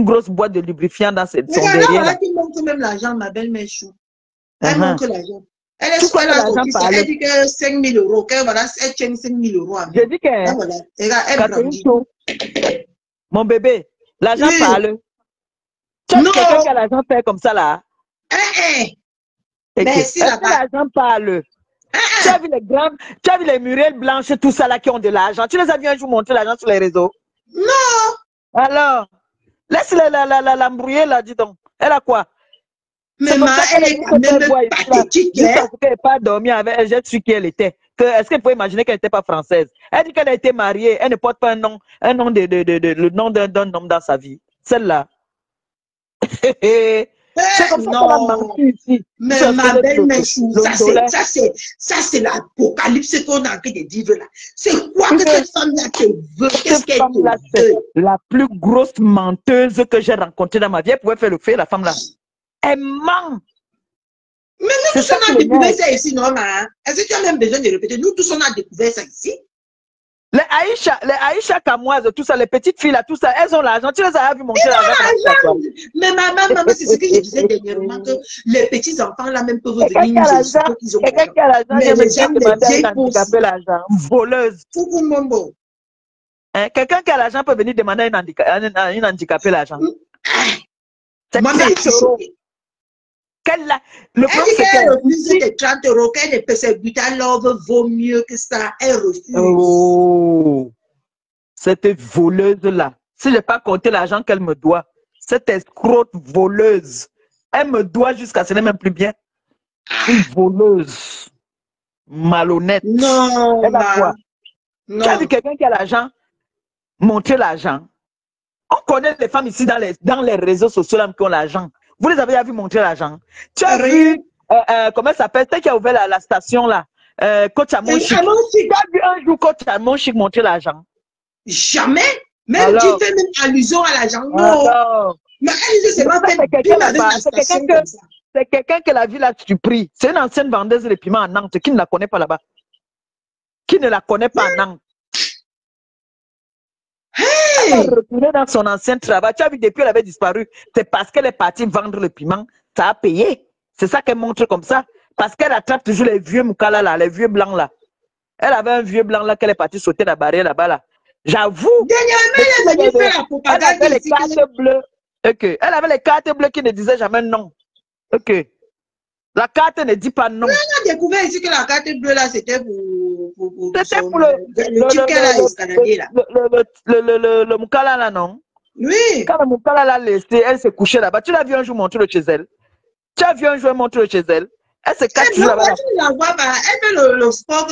grosse boîte de lubrifiant dans son derrière. Voilà qui manque même l'argent, ma belle-mère chou. Elle manque l'argent. Elle dit que 5 000 euros, que voilà, elle tient 5 000 euros. Je dis que, voilà, mon bébé, l'argent parle. Tu as quelqu'un qui a l'argent fait comme ça là? Merci là-bas. L'argent parle. Tu as vu les Muriel blanches, tout ça là qui ont de l'argent. Tu les as vu un jour montrer l'argent sur les réseaux? Non. Alors, laisse-la l'embrouiller là, dis donc. Elle a quoi? Mais elle est quand même pathétique. Parce qu'elle n'est pas dormi avec elle, j'ai su qui elle était. Est-ce qu'elle peut imaginer qu'elle n'était pas française? Elle dit qu'elle a été mariée, elle ne porte pas le nom d'un homme dans sa vie. Celle-là. C'est comme ça qu'on a menti ici. Mais ma belle-mère, ça c'est l'apocalypse qu'on a en train de vivre là. C'est quoi que cette femme-là te veut? Qu'est-ce qu'elle te veut? La plus grosse menteuse que j'ai rencontrée dans ma vie. Elle pouvait faire le fait, la femme là. Elle ment. Mais nous tous on a découvert ça ici, non, ma? Est-ce que tu as même besoin de répéter? Nous tous on a découvert ça ici. Les Aïcha Kamoise, tout ça, les petites filles là, tout ça, elles ont l'argent. Tu les as vu monter l'argent. Mais maman, c'est ce que je disais dernièrement, que les petits enfants là même peuvent venir nous expliquer qu'ils ont quelqu'un qui a l'argent, mais les gens demander à une handicapée l'argent. Voleuse. Quelqu'un qui a l'argent peut venir demander à une handicapée l'argent. C'est 30 euros. Le problème, c'est qu'elle refuse des 30 euros, qu'elle ne peut se buter à l'ordre, vaut mieux que ça. Elle refuse. Oh, cette voleuse-là, si je n'ai pas compté l'argent qu'elle me doit, cette escroque voleuse, elle me doit jusqu'à ce n'est même plus bien. Une voleuse, malhonnête. Non, elle a quoi? Tu as vu quelqu'un qui a l'argent, montrer l'argent. On connaît les femmes ici dans les réseaux sociaux là, qui ont l'argent. Vous les avez déjà vu montrer l'argent. Tu as vu, comment ça s'appelle, celle qui a ouvert la station là, Coach Amonchik. Tu as vu un jour Coach Amonchik montrer l'argent? Jamais. Même tu fais même allusion à l'argent. Non. Mais c'est quelqu'un que la ville a surpris. C'est une ancienne vendeuse de piments à Nantes qui ne la connaît pas là-bas. Qui ne la connaît pas à Nantes. Elle a retourné dans son ancien travail. Tu as vu, depuis elle avait disparu. C'est parce qu'elle est partie vendre le piment. Ça a payé. C'est ça qu'elle montre comme ça. Parce qu'elle attrape toujours les vieux moukala là, les vieux blancs là. Elle avait un vieux blanc là qu'elle est partie sauter la barrière là-bas là. J'avoue. Dernièrement, elle fait la propagande. Elle avait les cartes bleues. Ok. Elle avait les cartes bleues qui ne disaient jamais non. Ok. La carte ne dit pas non. On a découvert ici que la carte bleue là, c'était pour le moukala là, non? Oui. Quand le moukala l'a laissé, elle s'est couchée là-bas. Tu l'as vu un jour montrer le chez elle? Tu as vu un jour montrer le chez elle? Elle se cache toujours là-bas. Elle fait le sport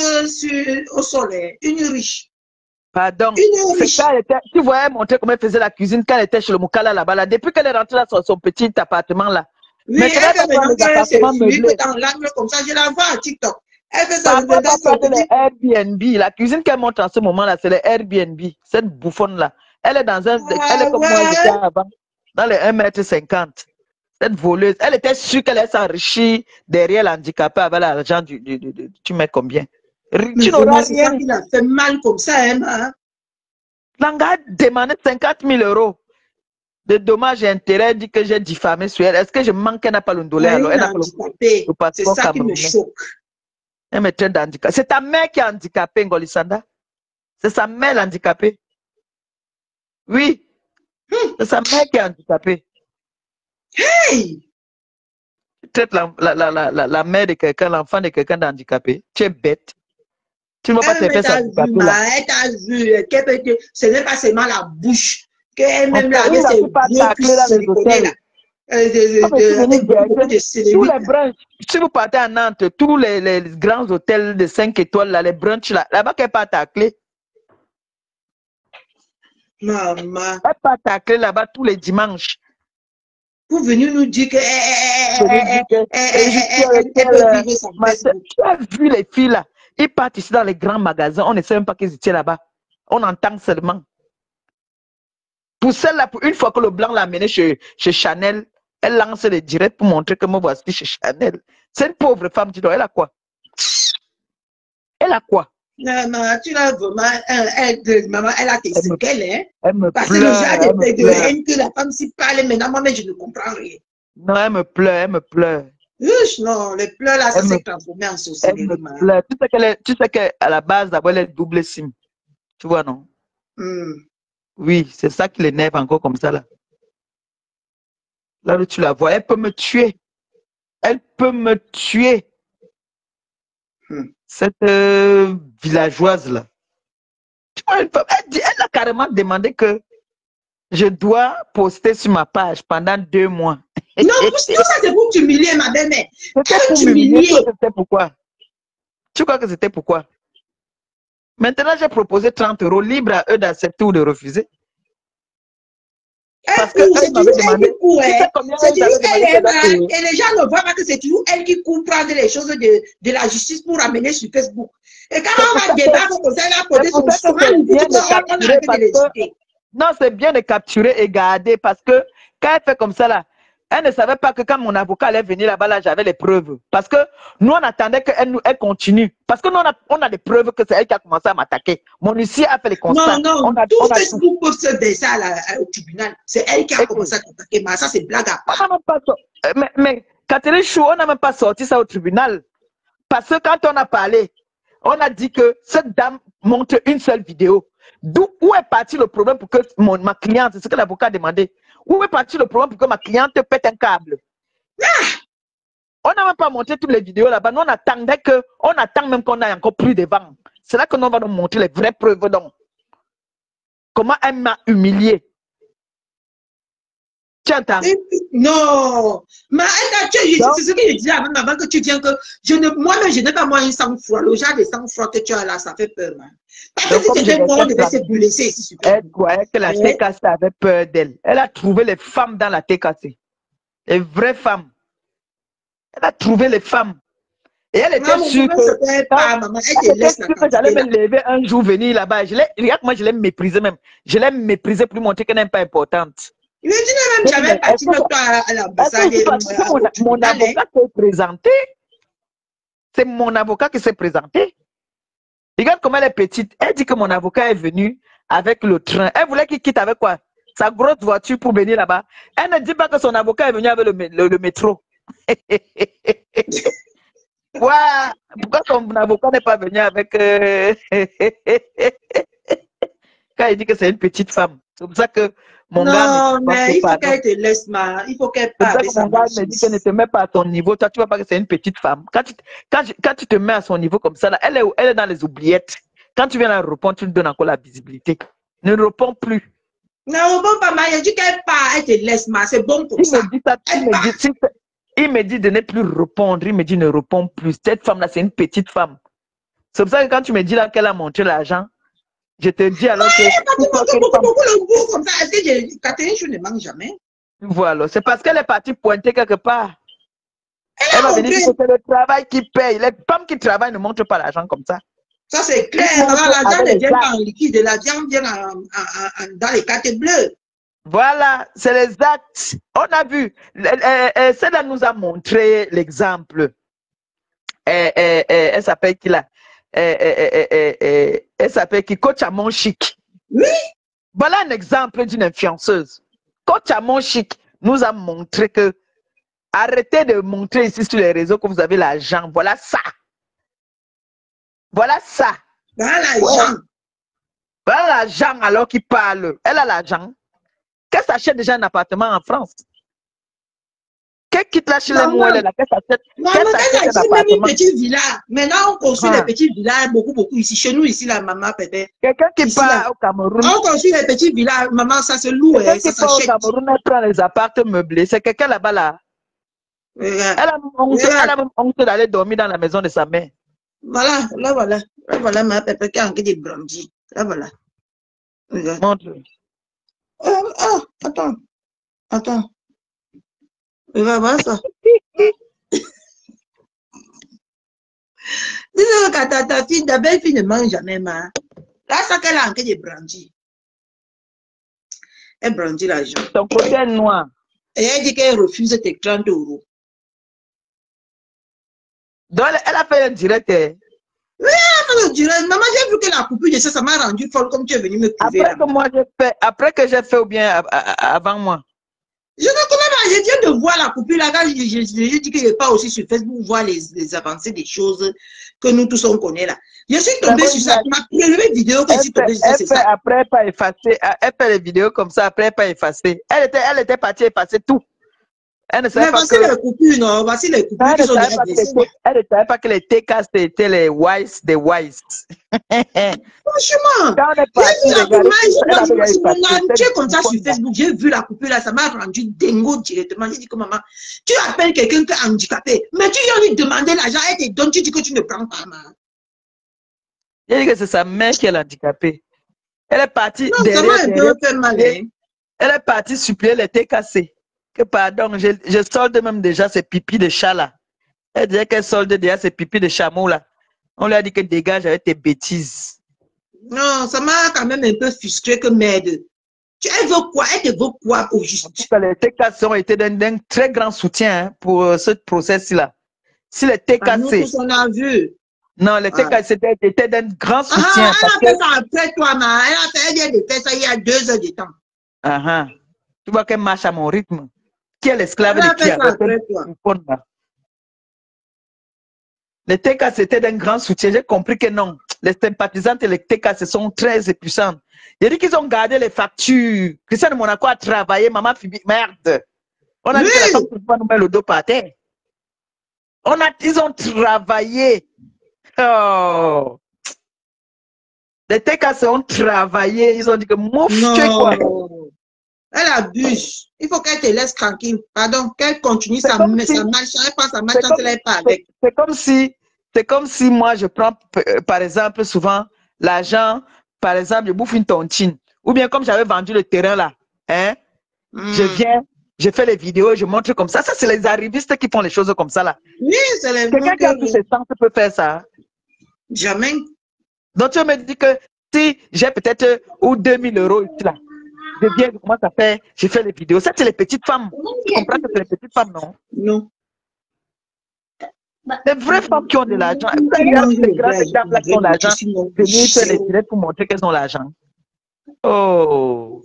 au soleil. Une riche. Pardon. Tu voyais montrer comment elle faisait la cuisine quand elle était chez le moukala là-bas. Là. Depuis qu'elle est rentrée dans son petit appartement là. Oui, elle fait dans l'angle comme ça, je la vois à TikTok. Elle fait ça dans les Airbnb. La cuisine qu'elle montre en ce moment-là, c'est les Airbnb. Cette bouffonne-là. Elle est dans un... elle est comme moi, j'étais avant. Dans les 1,50 m. Cette voleuse. Elle était sûre qu'elle allait s'enrichir derrière l'handicapé avec l'argent tu mets combien? Tu n'auras rien. C'est ça qui a fait mal comme ça, hein? L'anga a demandé 50 000 € de dommages et intérêts, dit que j'ai diffamé sur elle. Est-ce que je manque, elle n'a pas le dollar alors? C'est ça qui me choque. Elle me traite d'handicapé. C'est ta mère qui est handicapée, Ngolisanda. C'est sa mère handicapée. Oui. C'est sa mère qui est handicapée. Hey! Tu traites la mère de quelqu'un, l'enfant de quelqu'un d'handicapé. Tu es bête. Tu ne vas pas te faire ça. Elle t'a vu. Ce n'est pas seulement la bouche. Qu'elle-même là, avec ses tous les brunchs, si vous partez à Nantes, tous les grands hôtels de 5 étoiles, là, les brunchs là-bas qu'elle part tacler. Maman. Elle part tacler là-bas tous les dimanches. Pour venir nous dire que tu as vu les filles là, ils partent ici dans les grands magasins, on ne sait même pas qu'ils étaient là-bas. On entend seulement. Pour celle-là, une fois que le blanc l'a amené chez Chanel, elle lance les directs pour montrer que moi voici chez Chanel. C'est une pauvre femme, tu dois. Elle a quoi? Elle a quoi? Maman, tu l'as vraiment. Maman, elle a tes séquelles, hein? Elle me parce pleure, que le genre de haine que la femme s'y parle maintenant, mais je ne comprends rien. Non, elle me pleure, elle me pleure. Non, les pleurs là, ça s'est transformé en sorcellerie. Tu sais qu'à la base, d'abord, elle est double SIM. Tu vois, non? Oui, c'est ça qui l'énerve encore comme ça, là. Là où tu la vois, elle peut me tuer. Elle peut me tuer. Cette villageoise, là. Tu vois, elle a carrément demandé que je dois poster sur ma page pendant 2 mois. Non, tout ça, c'est pour t'humilier, ma belle-mère. C'était pour m'humilier. C'était pourquoi? Tu crois que c'était pourquoi? Maintenant, j'ai proposé 30 €, libre à eux d'accepter ou de refuser. Parce que elle m'avait demandé. Et les gens ne voient pas que c'est toujours elle qui court prendre les choses de la justice pour amener sur Facebook. Et quand on va débattre comme ça, elle a posé son chemin, non, c'est bien de capturer et garder parce que quand elle fait comme ça là, Elle ne savait pas que quand mon avocat allait venir là-bas, là, j'avais les preuves. Parce que nous, on attendait qu'elle elle continue. Parce que nous, on a des preuves que c'est elle qui a commencé à m'attaquer. Mon huissier a fait les constats. Non, tout Facebook peut se baisser au tribunal. C'est elle qui a commencé à t'attaquer. Mais ça, c'est blague à part. Mais Catherine Chou, on n'a même pas sorti ça au tribunal. Parce que quand on a parlé, on a dit que cette dame montre une seule vidéo. Où est parti le problème pour que ma cliente, c'est ce que l'avocat a demandé, où est parti le problème pour que ma cliente pète un câble? On n'a même pas montré toutes les vidéos là-bas. Nous, on attend même qu'on ait encore plus de vent. C'est là que nous, on va nous montrer les vraies preuves. Donc, comment elle m'a humilié. Tu entends? Non. Mais c'est ce que je disais avant que tu viens que moi-même, je n'ai pas moyen sang-froid. Le genre de sang-froid que tu as là, ça fait peur. Parce que si c'était moi, on devait se blesser ici. Elle croyait que la TKC avait peur d'elle. Elle a trouvé les femmes dans la TKC. Les vraies femmes. Elle a trouvé les femmes. Et elle était sûre que j'allais me lever un jour, venir là-bas. Regarde, moi, je l'ai méprisée même. Je l'ai méprisée pour montrer qu'elle n'est pas importante. Mais tu n'as même jamais parti de toi à l'ambassade. Mon avocat s'est présenté. C'est mon avocat qui s'est présenté. Regarde comment elle est petite. Elle dit que mon avocat est venu avec le train. Elle voulait qu'il quitte avec quoi? Sa grosse voiture pour venir là-bas. Elle ne dit pas que son avocat est venu avec le métro. Ouais. Pourquoi son avocat n'est pas venu avec... Quand il dit que c'est une petite femme. C'est pour ça que mon gars... Non, mais il faut qu'elle te laisse, il faut qu'elle parle. C'est pour ça que mon gars me dit qu'elle ne te met pas à ton niveau. Toi, tu vois pas que c'est une petite femme. Quand tu te mets à son niveau comme ça, là, elle est dans les oubliettes. Quand tu viens la répondre, tu lui donnes encore la visibilité. Ne réponds plus. Ne réponds pas, il a dit qu'elle part, elle te laisse, c'est bon pour ça. Il me dit de ne plus répondre. Il me dit ne réponds plus. Cette femme-là, c'est une petite femme. C'est pour ça que quand tu me dis là qu'elle a montré l'argent, je te dis alors que... Beaucoup le goût comme ça. Est-ce que Catherine Chou ne mange jamais? Voilà. C'est parce qu'elle est partie pointer quelque part. Elle va venir dire que c'est le travail qui paye. Les femmes qui travaillent ne montrent pas l'argent comme ça. Ça, c'est clair. L'argent ne vient pas en liquide. L'argent vient dans les cartes bleues. Voilà, c'est les actes. On a vu. Celle-là nous a montré l'exemple. Elle s'appelle qui là? Elle s'appelle qui? Coach Amon Chic. Oui. Voilà un exemple d'une influenceuse. Coach Amon Chic nous a montré que arrêtez de montrer ici sur les réseaux que vous avez l'argent. Voilà ça. Voilà ça. Voilà l'argent. Voilà l'argent alors qu'il parle. Elle a l'argent. Qu'elle s'achète déjà un appartement en France. Qu'elle quitte là chez les mouelles là. Qu'elle s'achète un appartement. Une petite villa. Maintenant, on construit les petites villas beaucoup ici. Chez nous, ici, la maman, peut-être. Quelqu'un qui part au Cameroun. On construit les petites villas. Maman, ça se loue. Quelqu'un qui part au Cameroun, elle prend les appartements meublés. C'est quelqu'un là-bas là. Elle a même honte d'aller dormir dans la maison de sa mère. Voilà, là, voilà. Là, voilà, ma pépé qui a encore des brandis. Là, voilà. Montre. Attends. Il va voir ça. Dis-le que ta fille, ta belle-fille ne mange jamais, ma. Là, ça qu'elle a encore des brandis. Elle brandit l'argent. Ton côté est noir. Et elle dit qu'elle refuse tes 30 €. Donc, elle a fait un direct. Oui, elle a fait un direct. Maman, j'ai vu que la coupure de ça m'a rendu folle comme tu es venu me prouver. Après que j'ai fait ou bien avant moi? Je ne connais pas, je viens de voir la coupure là. Quand je dis que je ne pas aussi sur Facebook voir les avancées des choses que nous tous on connaît là. Je suis tombée sur ça. Ma première vidéo que je suis tombée sur ça, c'est ça. Après, pas effacer. Elle fait les vidéos comme ça, après, pas effacer. Elle était partie effacer tout. Elle ne savait pas que... les coupures, non. Voici les coupures qui sont déjà blessées. Elle ne savait pas que les TK, c'était les wise des wise. Franchement, tu es comme ça sur Facebook, j'ai vu la coupure là, ça m'a rendu dingo directement. J'ai dit que maman, tu appelles quelqu'un qui est handicapé, mais tu viens lui demander l'argent, elle te donne, tu dis que tu ne prends pas, maman. J'ai dit que c'est sa mère qui est handicapée. Elle est partie elle est partie supplier les TKC. Que pardon, je solde même déjà ces pipis de chat là. Elle disait qu'elle solde déjà ces pipis de chameau là. On lui a dit que dégage avec tes bêtises. Non, ça m'a quand même un peu frustré que merde. Elle veut quoi? Elle te veut quoi au juste? Les TKC ont été d'un très grand soutien hein, pour ce process-là. Si les TKC... Nous tous, on a vu. Non, les TKC étaient d'un grand soutien. Elle a fait ça après toi, ma. Elle vient de faire ça il y a 2 heures de temps. Tu vois qu'elle marche à mon rythme. Qui est l'esclave de qui après toi? Les TKC étaient d'un grand soutien. J'ai compris que non. Les sympathisantes et les TKC sont très puissantes. J'ai dit qu'ils ont gardé les factures. Christiane Monaco a travaillé, maman Fibi. Merde. On a dit que la femme ne peut pas nous mettre le dos par terre. Ils ont travaillé. Oh. Les TKC ont travaillé. Ils ont dit que mouf, tu es quoi? Elle abuse. Il faut qu'elle te laisse tranquille. Pardon, qu'elle continue sa marche. Elle passe sa marche quand elle n'est pas avec. C'est comme si moi, je prends, par exemple, souvent, l'argent, par exemple, je bouffe une tontine. Ou bien comme j'avais vendu le terrain là, hein, je viens, je fais les vidéos, je montre comme ça. Ça, c'est les arrivistes qui font les choses comme ça là. Oui, c'est les quelqu'un qui a tous ses sens peut faire ça. Jamais. Donc, tu me dis que si j'ai peut-être ou 2000 € ici là, je viens, je commence à faire, je fais les vidéos. Ça, c'est les petites femmes. Tu comprends que c'est les petites femmes, non? Non. Les vraies femmes qui ont de l'argent. Les grandes dames qui ont de l'argent, venir faire les directs pour montrer qu'elles ont l'argent. Oh.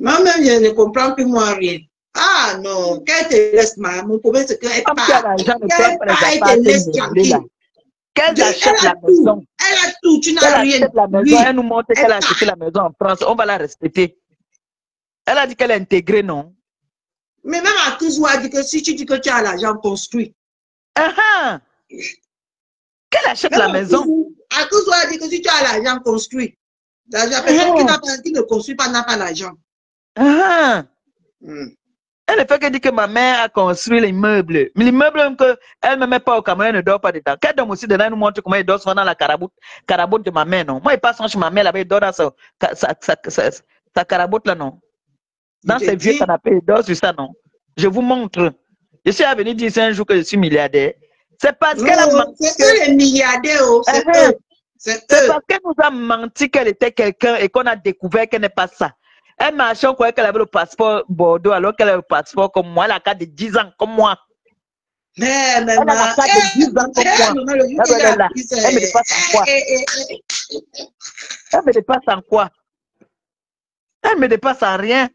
Moi-même, je ne comprends plus moi rien. Ah non, qu'elle te laisse, mon problème, c'est qu'elle part. Elle te laisse tranquille. Qu'elle achète la maison. Elle a tout, tu n'as rien. La maison, elle nous montre qu'elle a acheté la maison en France. On va la respecter. Elle a dit qu'elle est intégrée, non? Mais même Akuzou a dit que si tu dis que tu as l'argent construit. Qu'elle achète la maison. Akuzou a dit que si tu as l'argent construit. La personne qui ne construit pas n'a pas l'argent. Elle ne fait que dire que ma mère a construit l'immeuble. Mais l'immeuble qu'elle ne met pas au Cameroun, elle ne dort pas dedans. Qu'elle donne aussi dedans, elle nous montre comment elle dort souvent dans la caraboute de ma mère, non? Moi, il passe chez ma mère là-bas, il dort dans sa caraboute là, non? Dans ses vieux canapés, il dort sur ça, non? Je vous montre. Je suis venu dire un jour que je suis milliardaire. C'est parce qu'elle a menti. C'est eux les milliardaires, c'est eux. C'est parce qu'elle nous a menti qu'elle était quelqu'un et qu'on a découvert qu'elle n'est pas ça. Elle marchait, on croyait qu'elle avait le passeport Bordeaux alors qu'elle a le passeport comme moi, elle a la carte de 10 ans comme moi. Mais elle a la carte de 10 ans comme moi. Elle me dépasse en quoi? Elle me dépasse en quoi? Elle me dépasse en rien.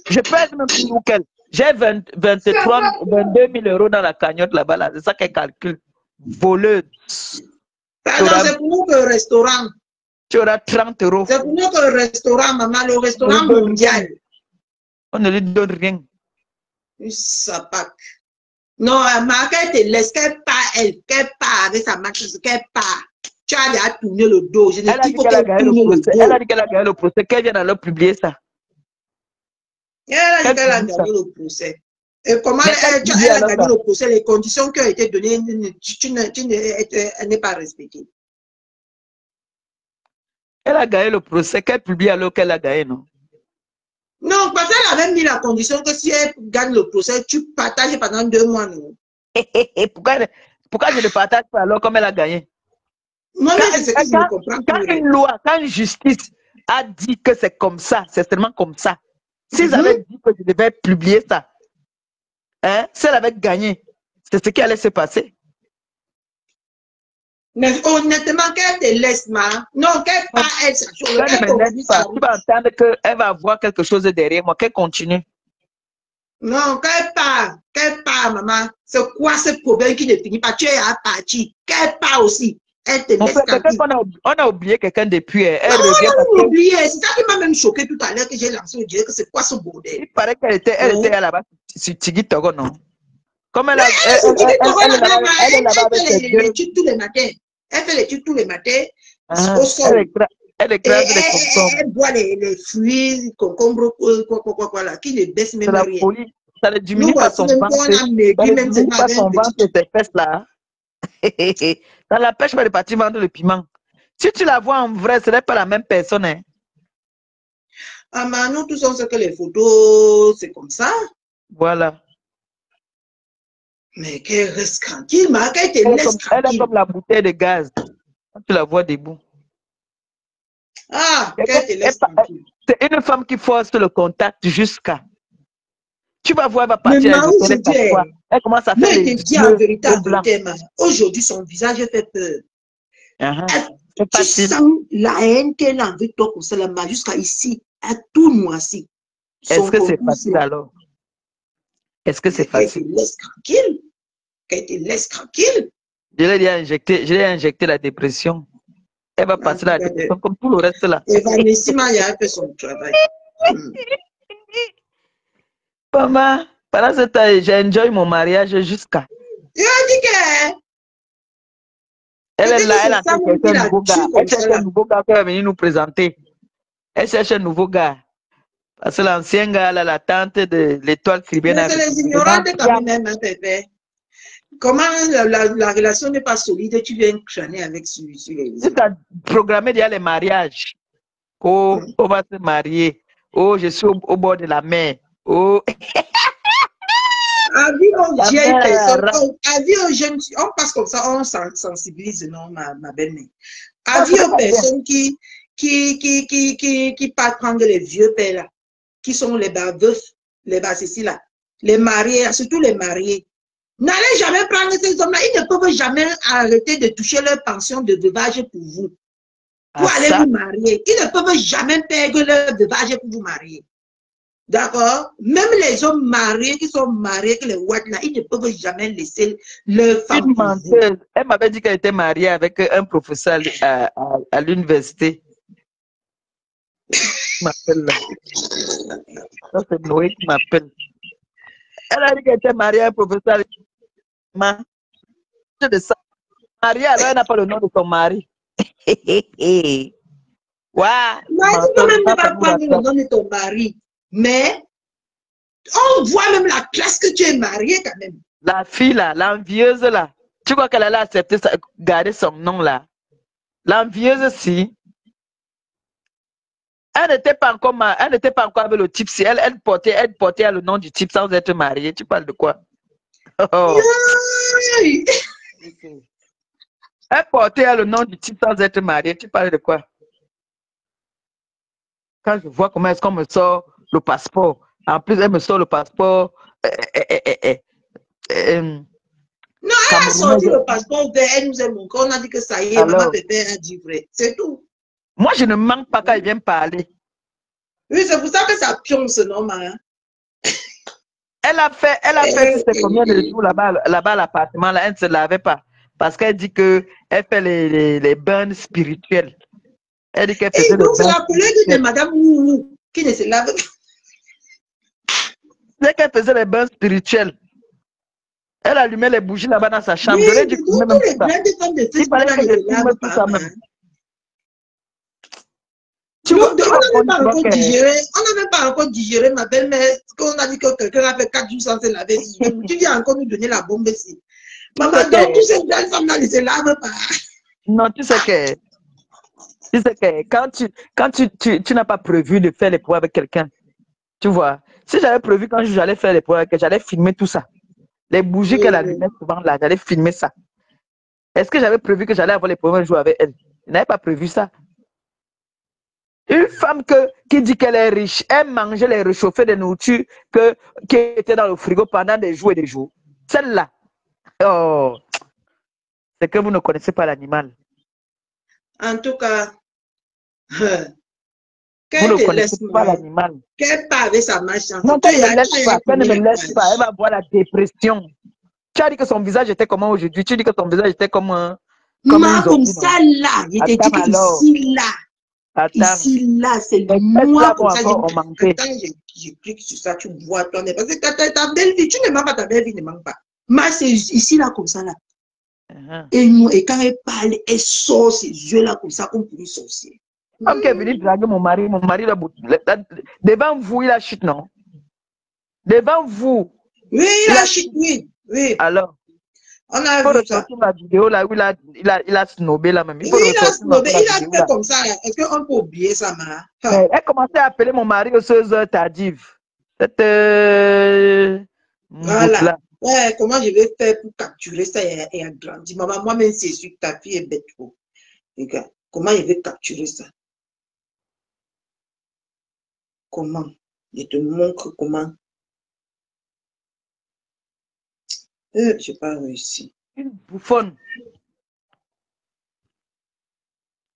Je pèse même plus lourd qu'elle. J'ai 22 000 € dans la cagnotte là-bas, là. C'est ça qu'elle calcule. Voleuse. C'est pour nous le restaurant. Tu auras 30 €. C'est pour nous que le restaurant, maman, le restaurant mondial. On ne lui donne rien. Ça pack. Non, ma qu'elle te laisse, qu'elle part avec sa marche, qu'elle part. Tu as déjà tourné le dos. Elle a dit qu'elle a gagné le procès, qu'elle vient alors publier ça. Elle a dit qu'elle a gagné le procès. Et comment elle a gagné le procès, les conditions qui ont été données, tu n'es pas respectée. Elle a gagné le procès, qu'elle publie alors qu'elle a gagné, non? Non, parce qu'elle avait mis la condition que si elle gagne le procès, tu partages pendant 2 mois, non? Pourquoi je ne partage pas alors comme elle a gagné? Moi, c'est ce que je ne comprends pas. Quand une loi, quand une justice a dit que c'est comme ça, c'est seulement comme ça. S'ils avaient dit que je devais publier ça, hein, si elle avait gagné, c'est ce qui allait se passer. Mais honnêtement, qu'elle te laisse, ma. Non, qu'elle part, elle s'assure. Tu vas entendre qu'elle va avoir quelque chose derrière moi, qu'elle continue. Non, qu'elle part, maman. C'est quoi ce problème qui ne finit pas? Tu es à partir. Qu'elle part aussi. Elle te laisse. On a oublié quelqu'un depuis. Elle revient. On a oublié. C'est ça qui m'a même choqué tout à l'heure que j'ai lancé le direct. C'est quoi ce bordel? Il paraît qu'elle était là-bas sur Tigui Togo, non? Comme elle fait les études tous les matins. Elle fait l'étude tous les matins au sol. Elle boit les fruits, concombres, quoi, là, qui ne baisse même rien. Ça ne diminue pas son ventre. Ça ne diminue pas son ventre et ses fesses là. Ça l'empêche pas de partir vendre le piment. Si tu la vois en vrai, ce n'est pas la même personne. Hein. Ah, mais nous tous on sait que les photos, c'est comme ça. Voilà. Mais qu'elle reste tranquille, ma, qu'elle te laisse tranquille. Elle est comme la bouteille de gaz. Quand tu la vois debout. Ah, qu'elle te laisse tranquille. C'est une femme qui force le contact jusqu'à. Tu vas voir, elle va Mais partir. aujourd'hui, Elle commence à faire mais les te dis en vérité, yeux aujourd'hui, son visage fait peur. C'est Tu sens la haine qu'elle a envers toi comme ça, là, jusqu'à ici, à tout noirci. Est-ce que c'est facile alors? Est-ce que c'est facile? Qu'elle te laisse tranquille. Qu'elle te laisse tranquille. Je l'ai injecté la dépression. Elle va passer la dépression comme tout le reste là. Vanessa Maya a fait son travail. Maman, pendant ce temps, j'ai enjoy mon mariage jusqu'à. Tu as dit que. Elle est là, elle a cherché un nouveau gars. Elle cherche un nouveau gars qui va venir nous présenter. Elle cherche un nouveau gars. Parce que l'ancien gars, là, la tante de l'étoile tribune. C'est les ignorantes quand même, hein, bébé. Comment la relation n'est pas solide, tu viens crâner avec celui-ci. Tu as programmé déjà les mariages. Oh, on va se marier. Oh, je suis au bord de la mer. Oh. Avis aux vieilles personnes, avis aux jeunes, on passe comme ça, on sensibilise, non, ma belle-mère. Avis aux personnes qui partent prendre les vieux pères là, qui sont les veufs, les ceci là, les mariés, surtout les mariés. N'allez jamais prendre ces hommes-là, ils ne peuvent jamais arrêter de toucher leur pension de veuvage pour vous. Pour aller vous marier. Ils ne peuvent jamais perdre leur veuvage pour vous marier. D'accord? Même les hommes mariés qui sont mariés, que les ouates là, ils ne peuvent jamais laisser leur femme. Elle m'avait dit qu'elle était mariée avec un professeur à l'université. M'appelle là. Ça, c'est Noé qui m'appelle. Elle a dit qu'elle était mariée à un professeur. De ça. Mariée, alors elle n'a pas le nom de son mari. Ouais. Mais tu peux même pas prendre le nom de ton mari. Mais on voit même la classe que tu es mariée quand même. La fille là, l'envieuse là. Tu crois qu'elle allait accepter ça, garder son nom là? L'envieuse si. Elle n'était pas encore avec le type si. Elle portait le nom du type sans être mariée. Tu parles de quoi? Oh. Elle portait le nom du type sans être mariée. Tu parles de quoi? Quand je vois comment est-ce qu'on me sort le passeport, en plus elle me sort le passeport. Non, elle a sorti le passeport, elle nous a montré, on a dit que ça y est, alors, maman Pépé a dit vrai, c'est tout. Moi je ne manque pas quand elle vient parler. Oui, c'est pour ça que ça pionce, non, hein? Elle a fait ses combien de jours là-bas à l'appartement, là, elle ne se lavait pas. Parce qu'elle dit qu'elle fait les bains spirituels. Elle dit qu'elle faisait donc, c'est la collègue de Madame Ouou qui ne se lave pas. C'est qu'elle faisait les bains spirituels. Elle allumait les bougies là-bas dans sa chambre. Oui, tous les grandes femmes de Facebook là ne se lavent pas. On n'avait pas encore digéré, ma belle-mère, qu'on a dit que quelqu'un a fait 4 jours sans se laver. Tu viens encore nous donner la bombe ici. Maman, donc toutes ces grandes femmes-là ne se lavent pas. Non, tu sais que quand tu n'as pas prévu de faire les poids avec quelqu'un, tu vois, si j'avais prévu quand j'allais faire les poids avec elle, j'allais filmer tout ça. Les bougies qu'elle allumait souvent là, j'allais filmer ça. Est-ce que j'avais prévu que j'allais avoir les premiers jours avec elle? Je n'avais pas prévu ça. Une femme qui dit qu'elle est riche, elle mangeait les réchauffés de nourriture qui étaient dans le frigo pendant des jours et des jours. Celle-là, oh, c'est que vous ne connaissez pas l'animal. En tout cas, vous ne connaissez pas l'animal. Qu'elle part avec sa malchance. Non, qu'elle ne me laisse pas. Elle va avoir la dépression. Tu as dit que son visage était comment aujourd'hui? Tu dis que son visage était comme comme ça là. Je te dis que ici là. Attends. Ici là, c'est moi comme ça. Attends, je clique sur ça, tu vois toi. Parce que ta belle vie, tu ne manques pas, ta belle vie ne manque pas. Mais c'est ici là comme ça là. Et quand elle parle, elle sort ses yeux là comme ça, comme pour une sorcière. Ok, venez draguer mon mari devant vous, il a chute, non? Devant vous. Oui, il a chute, oui. Alors, on a vu ça. La vidéo là où il a snobé là même. Oui, il a snobé, il a fait comme ça. Est-ce qu'on peut oublier ça, Mara? Elle commençait à appeler mon mari aux 16 heures tardives. Voilà. Ouais, comment je vais faire pour capturer ça et agrandir? Maman, moi-même, c'est sûr que ta fille est bête trop. Regarde, comment je vais capturer ça? Comment? Je te montre comment. Je n'ai pas réussi. Une bouffonne.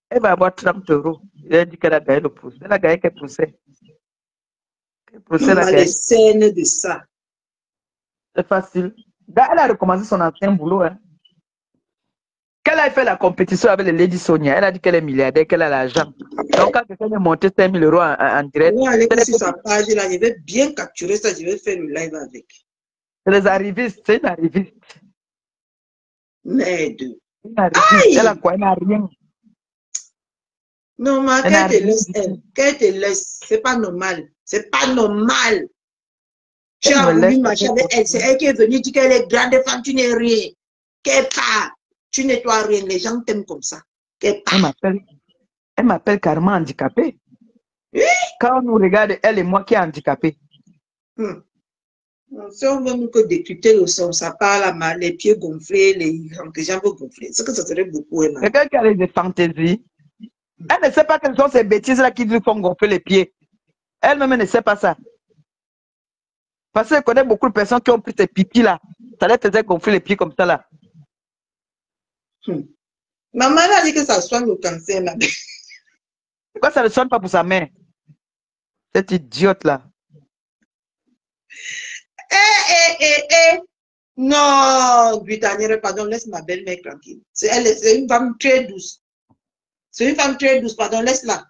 Elle va avoir 30 €. Elle a dit qu'elle a gagné le procès. Elle a gagné quel procès? Quel procès elle a Les gagné? scènes de ça. C'est facile. Elle a recommencé son ancien boulot. Hein. Quand elle a fait la compétition avec les Lady Sonia, elle a dit qu'elle est milliardaire, qu'elle a l'argent. Donc, quand quelqu'un est monté 5 000 € en direct, On va aller sur sa page là, je vais bien capturer ça, je vais faire le live avec. c'est les arrivistes, c'est une arriviste. Merde. Une arriviste, elle a quoi? Elle n'a rien. Non, mais qu'elle te laisse, c'est pas normal. C'est pas normal. Tu as voulu marcher avec elle, c'est elle qui est venue dire qu'elle est grande femme, tu n'es rien. Qu'elle part, tu nettoies rien, les gens t'aiment comme ça. Qu'elle part. Elle m'appelle carrément handicapée. Oui? Quand on nous regarde, elle et moi qui est handicapée. Si on veut nous que décrypter le son, ça parle à les pieds gonflés, les jambes gonflées. C'est que ça serait beaucoup. Quelqu'un qui a des fantaisies. Elle ne sait pas quelles sont ces bêtises-là qui lui font gonfler les pieds. Elle-même ne sait pas ça. Parce qu'elle connaît beaucoup de personnes qui ont pris ces pipis-là. Ça leur faisait gonfler les pieds comme ça là. Maman a dit que ça soigne le cancer, ma belle. Pourquoi ça ne soigne pas pour sa mère? Cette idiote-là. Non, Britannique, pardon, laisse ma belle-mère tranquille. C'est une femme très douce. C'est une femme très douce, pardon, laisse-la.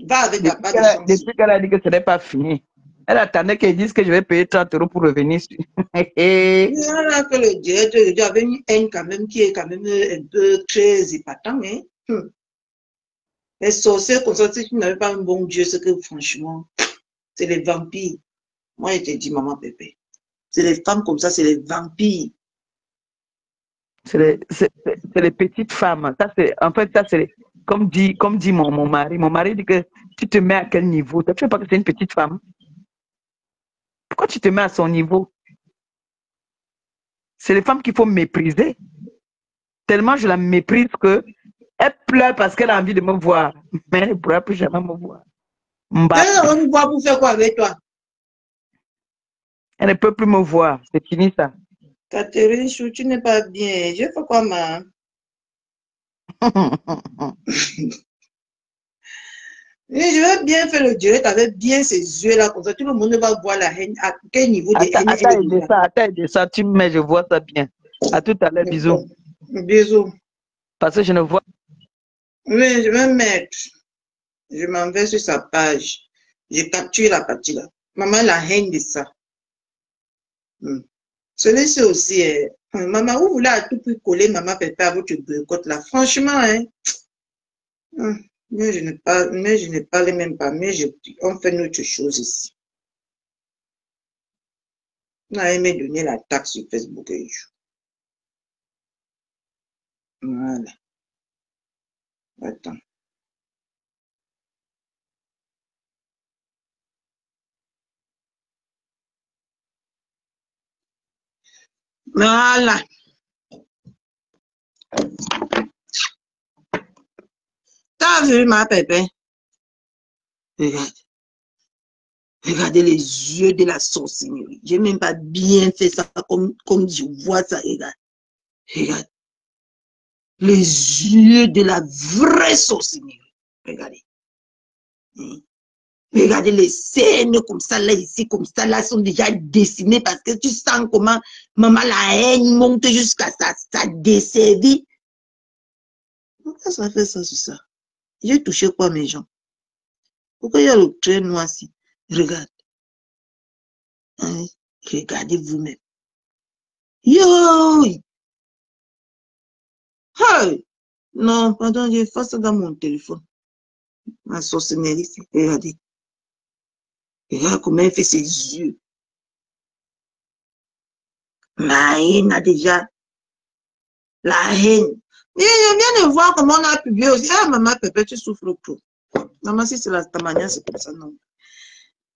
Va avec la part de chance. Depuis qu'elle a dit que ce n'est pas fini. Elle attendait qu'elle dise que je vais payer 30 € pour revenir. Elle a fait le direct, j'avais une haine quand même qui est quand même un peu très épatant. Hein? Les sorcières comme ça, si tu n'avais pas un bon Dieu, c'est que franchement, c'est les vampires. Moi, je te dis, maman Pépé, c'est les femmes comme ça, c'est les vampires. C'est les petites femmes. Ça, en fait, ça, c'est comme dit mon mari. Mon mari dit que tu te mets à quel niveau? Tu ne sais pas que c'est une petite femme. Pourquoi tu te mets à son niveau? C'est les femmes qu'il faut mépriser. Tellement je la méprise que elle pleure parce qu'elle a envie de me voir. Mais elle ne pourra plus jamais me voir. Elle va me voir pour faire quoi avec toi? Elle ne peut plus me voir. C'est fini ça. Catherine Chou, tu n'es pas bien. Je fais quoi, ma? Je vais bien faire le direct avec bien ces yeux-là, comme ça tout le monde va voir la haine. À quel niveau de haine Attends, ça, tu me mets, je vois ça bien. À tout à l'heure, bisous. Bisous. Parce que je ne vois. Oui, je vais mettre. Je m'en vais sur sa page. Je capture la partie là. Maman, la haine de ça. Celui-ci aussi, maman, vous voulez à tout prix coller maman Pépé à votre boycott là. Franchement, hein. Mais je ne parle même pas. Mais on fait autre chose ici. On a aimé donner la taxe sur Facebook et tout. Voilà. Attends. Voilà. T'as vu ma Pépé? Regarde. Regardez les yeux de la sorcellerie. J'ai même pas bien fait ça comme je vois ça. Regarde. Regarde. Les yeux de la vraie sorcellerie. Regardez. Regardez les scènes comme ça, là, ici, comme ça, là, sont déjà dessinées parce que tu sens comment maman la haine monte jusqu'à sa desservie. Pourquoi ça fait ça sur ça? J'ai touché quoi, mes gens? Pourquoi il y a le trait noir ici? Regarde. Hein? Regardez vous-même. Yo! Hey! Non, pardon, j'ai fait ça dans mon téléphone. Ma sorcellerie, regardez. Regarde comment elle fait ses yeux. La haine a déjà. La haine. Mais je viens de voir comment on a publié aussi. Ah, maman, Pépé, tu souffres trop. Maman, si c'est ta manière, c'est comme ça, non.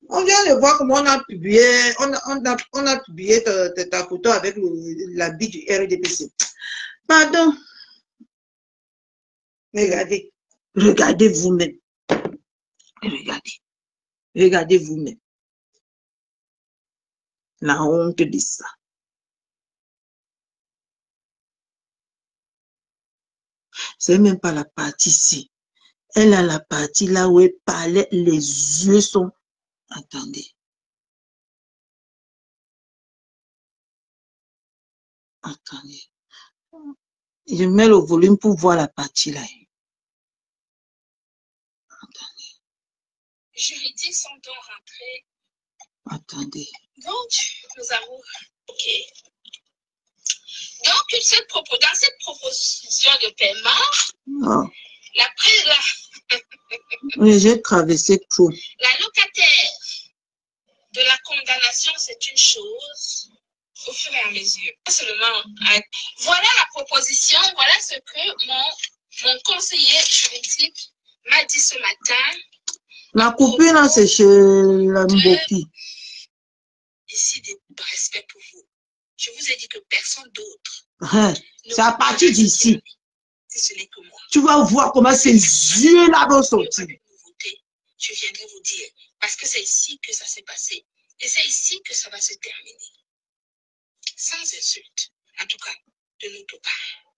On vient de voir comment on a publié. On a publié ta photo avec l'habit du RDPC. Pardon. Regardez. Regardez vous-même. Regardez. Regardez vous-même. La honte de ça. C'est même pas la partie ici. Elle a la partie là où elle parlait, les yeux sont... Attendez. Attendez. Je mets le volume pour voir la partie là. Attendez. Juridiques sont donc rentrés. Attendez. Donc, nous avons... OK. Donc, dans cette proposition de paiement, Oh. la Oui, j'ai traversé tout. la locataire de la condamnation, c'est une chose au fur et à mesure. Seulement, voilà la proposition, voilà ce que mon conseiller juridique m'a dit ce matin. La coupure là, c'est chez la Mboki. Ici, de respect pour vous. Je vous ai dit que personne d'autre. C'est à partir d'ici. Si ce n'est que moi. Tu vas voir comment ces yeux-là vont sortir. Je viendrai vous dire. Parce que c'est ici que ça s'est passé. Et c'est ici que ça va se terminer. Sans insulte. En tout cas, de notre part.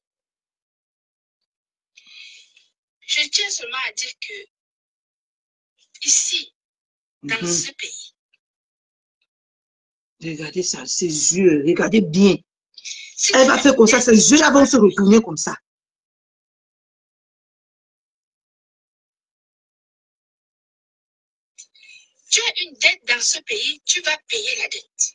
Je tiens seulement à dire que ici, dans ce pays. Regardez ça, ses yeux. Regardez bien. Elle va faire comme ça. Ses yeux-là vont se retourner comme ça. Tu as une dette dans ce pays, tu vas payer la dette.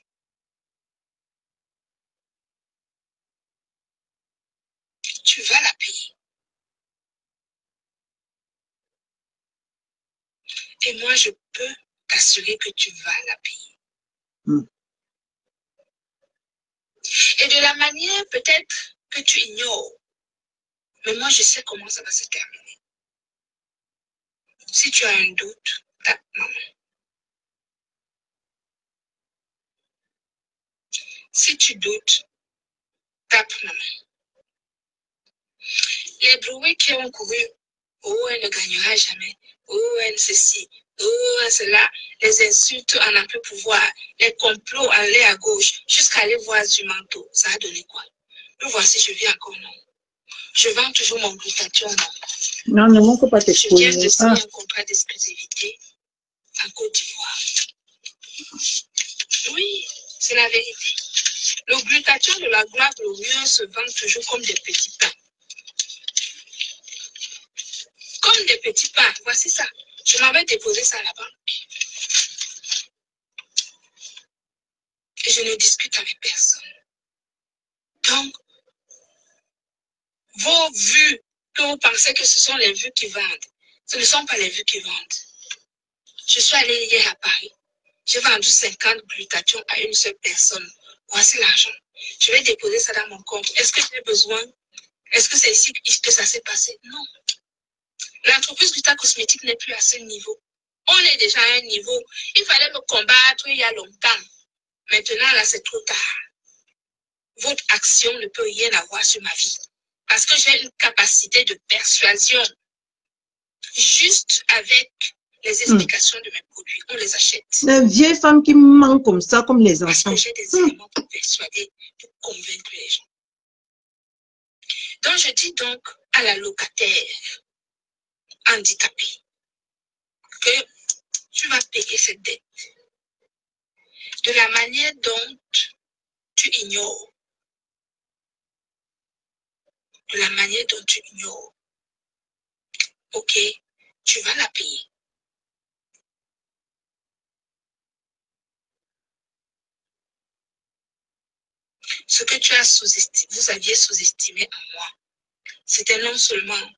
Tu vas la payer. Et moi, je peux t'assurer que tu vas la payer. Et de la manière peut-être que tu ignores. Mais moi, je sais comment ça va se terminer. Si tu as un doute, tape maman. Si tu doutes, tape maman. Les bruits qui ont couru, oh, elle ne gagnera jamais, oh, elle ceci, oh, cela, les insultes en un peu pouvoir, les complots aller à gauche, jusqu'à aller voir du manteau, ça a donné quoi? Me voici, je vis encore non. Je vends toujours mon glutathion, non. Non, ne manque pas tes Je viens de signer un contrat d'exclusivité en Côte d'Ivoire. Oui, c'est la vérité. Le glutathion de la gloire glorieuse se vend toujours comme des petits pains. Comme des petits pains, voici ça. Je m'avais déposé ça à la banque. Et je ne discute avec personne. Donc, vos vues, que vous pensez que ce sont les vues qui vendent, ce ne sont pas les vues qui vendent. Je suis allée hier à Paris. J'ai vendu 50 glutathions à une seule personne. Voici l'argent. Je vais déposer ça dans mon compte. Est-ce que j'ai besoin? Est-ce que c'est ici que ça s'est passé? Non. L'entreprise Gluta Cosmétique n'est plus à ce niveau. On est déjà à un niveau. Il fallait me combattre il y a longtemps. Maintenant, là, c'est trop tard. Votre action ne peut rien avoir sur ma vie. Parce que j'ai une capacité de persuasion. Juste avec les explications de mes produits, on les achète. Les vieilles femmes qui mentent comme ça, comme les Parce enfants. que j'ai des éléments pour persuader, pour convaincre les gens. Donc, je dis donc à la locataire handicapée que tu vas payer cette dette de la manière dont tu ignores. De la manière dont tu ignores. Ok, tu vas la payer. Ce que tu as sous-estimé, vous aviez sous-estimé en moi, c'était non seulement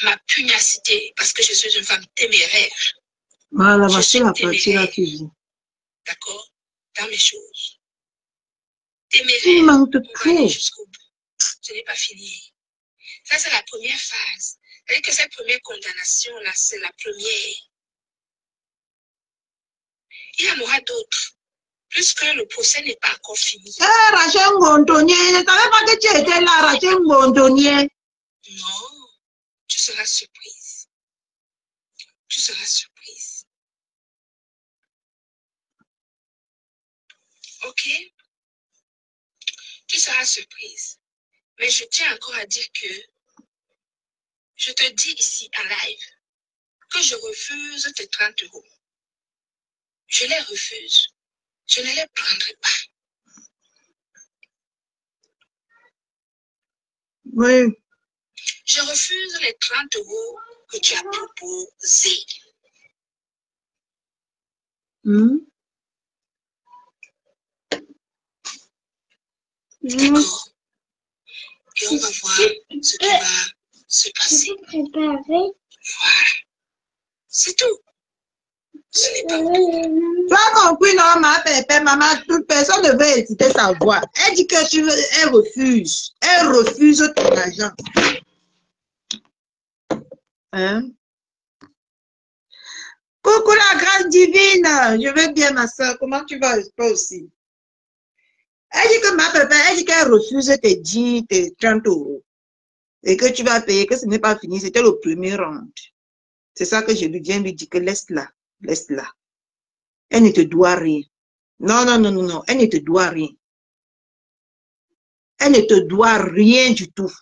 ma pugnacité, parce que je suis une femme téméraire. Voilà, voici la partie là qui vit. D'accord? Dans mes choses. Téméraire. Il manque de On va aller tout. jusqu'au bout. Ce n'est pas fini. Ça, c'est la première phase. C'est-à-dire que cette première condamnation-là, c'est la première. Il y en aura d'autres. Puisque le procès n'est pas encore fini. Eh, Rachel Ngondonier, je ne savais pas que tu étais là, Rachel Ngondonier. Non, tu seras surprise. Tu seras surprise. Ok? Tu seras surprise. Mais je tiens encore à dire que je te dis ici en live que je refuse tes 30 €. Je les refuse. Je ne les prendrai pas. Oui. Je refuse les 30 € que tu as proposés. D'accord. Et on va voir ce qui va se passer. Voilà. C'est tout. Ce n'est pas tout. Tu as compris, non, ma pépé, maman, toute personne ne veut hésiter sa voix. Elle dit que elle refuse. Elle refuse ton argent. Hein? Coucou la grâce divine. Je vais bien, ma soeur. Comment tu vas, toi aussi? Elle dit que ma pépé, elle dit qu'elle refuse tes 10, tes 30 €. Et que tu vas payer, que ce n'est pas fini. C'était le premier round. C'est ça que je lui viens lui dire que laisse-la. Laisse-la. Elle ne te doit rien. Non, non, non, non, non. Elle ne te doit rien. Elle ne te doit rien du tout.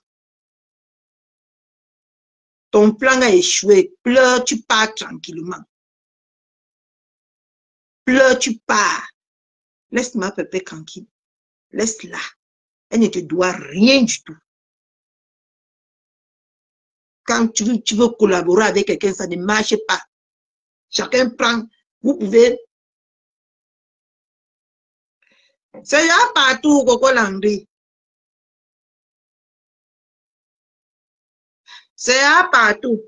Ton plan a échoué. Pleure, tu pars tranquillement. Pleure, tu pars. Laisse ma pépé tranquille. Laisse-la. Elle ne te doit rien du tout. Quand tu veux collaborer avec quelqu'un, ça ne marche pas. Chacun prend. Vous pouvez. C'est là partout, Coco Landry. C'est là partout.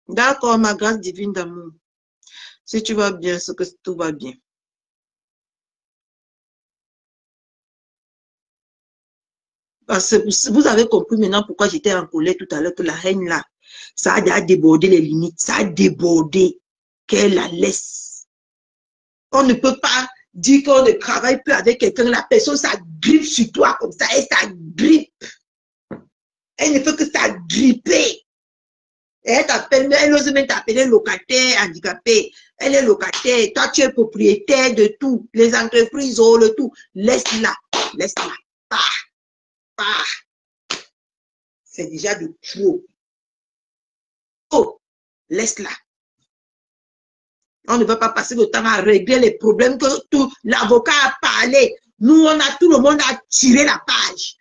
D'accord, ma grâce divine d'amour. Si tu vas bien, c'est que tout va bien. Parce que vous avez compris maintenant pourquoi j'étais en colère tout à l'heure, que la haine là, ça a débordé les limites, ça a débordé, qu'elle la laisse. On ne peut pas dire qu'on ne travaille plus avec quelqu'un, la personne, ça grippe sur toi comme ça, et ça grippe. Elle ne fait que ça gripper. Et elle t'appelle, elle ose même t'appeler locataire handicapé. Elle est locataire, toi tu es propriétaire de tout, les entreprises, oh, le tout. Laisse-la, laisse-la. C'est déjà de trop. Oh, laisse-la. On ne va pas passer le temps à régler les problèmes que tout l'avocat a parlé. Nous, tout le monde a tiré la page.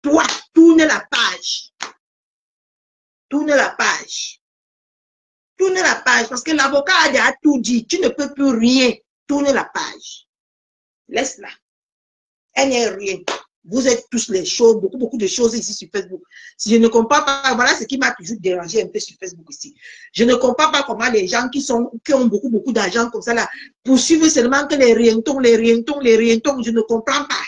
Toi, tourne la page. Tourne la page. Tourne la page parce que l'avocat a déjà tout dit. Tu ne peux plus rien. Tourne la page. Laisse-la. Elle n'est rien. Vous êtes tous les choses, beaucoup de choses ici sur Facebook. Si je ne comprends pas, voilà ce qui m'a toujours dérangé un peu sur Facebook ici. Je ne comprends pas comment les gens qui ont beaucoup d'argent comme ça là, poursuivent seulement que les rientons. Je ne comprends pas.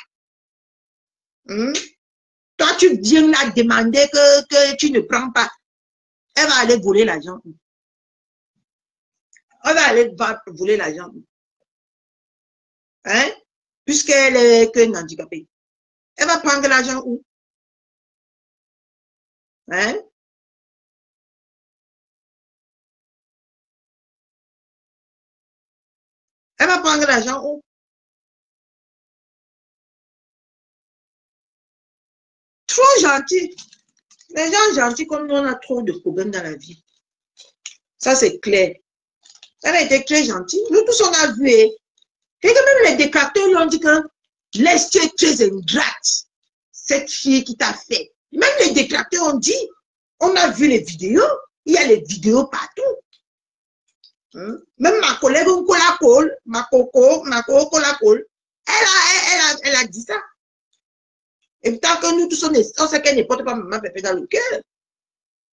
Toi, tu viens là demander que tu ne prends pas. Elle va aller voler l'argent. Elle va aller voler l'argent. Hein? Puisqu'elle est qu'une handicapée. Elle va prendre l'argent où? Hein? Elle va prendre l'argent où? Trop gentil. Les gens gentils comme nous, on a trop de problèmes dans la vie. Ça, c'est clair. Elle a été très gentille. Nous tous, on a vu. Et que même les détracteurs lui ont dit que laisse, tu es très ingrate. Cette fille qui t'a fait. Même les détracteurs ont dit, on a vu les vidéos. Il y a les vidéos partout. Même ma collègue ma coco elle a dit ça. Et tant que nous tous on sait qu'elle ne porte pas ma pépé dans le cœur.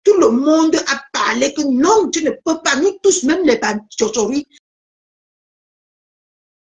Tout le monde a parlé que non, tu ne peux pas. Nous tous, même les chochoris,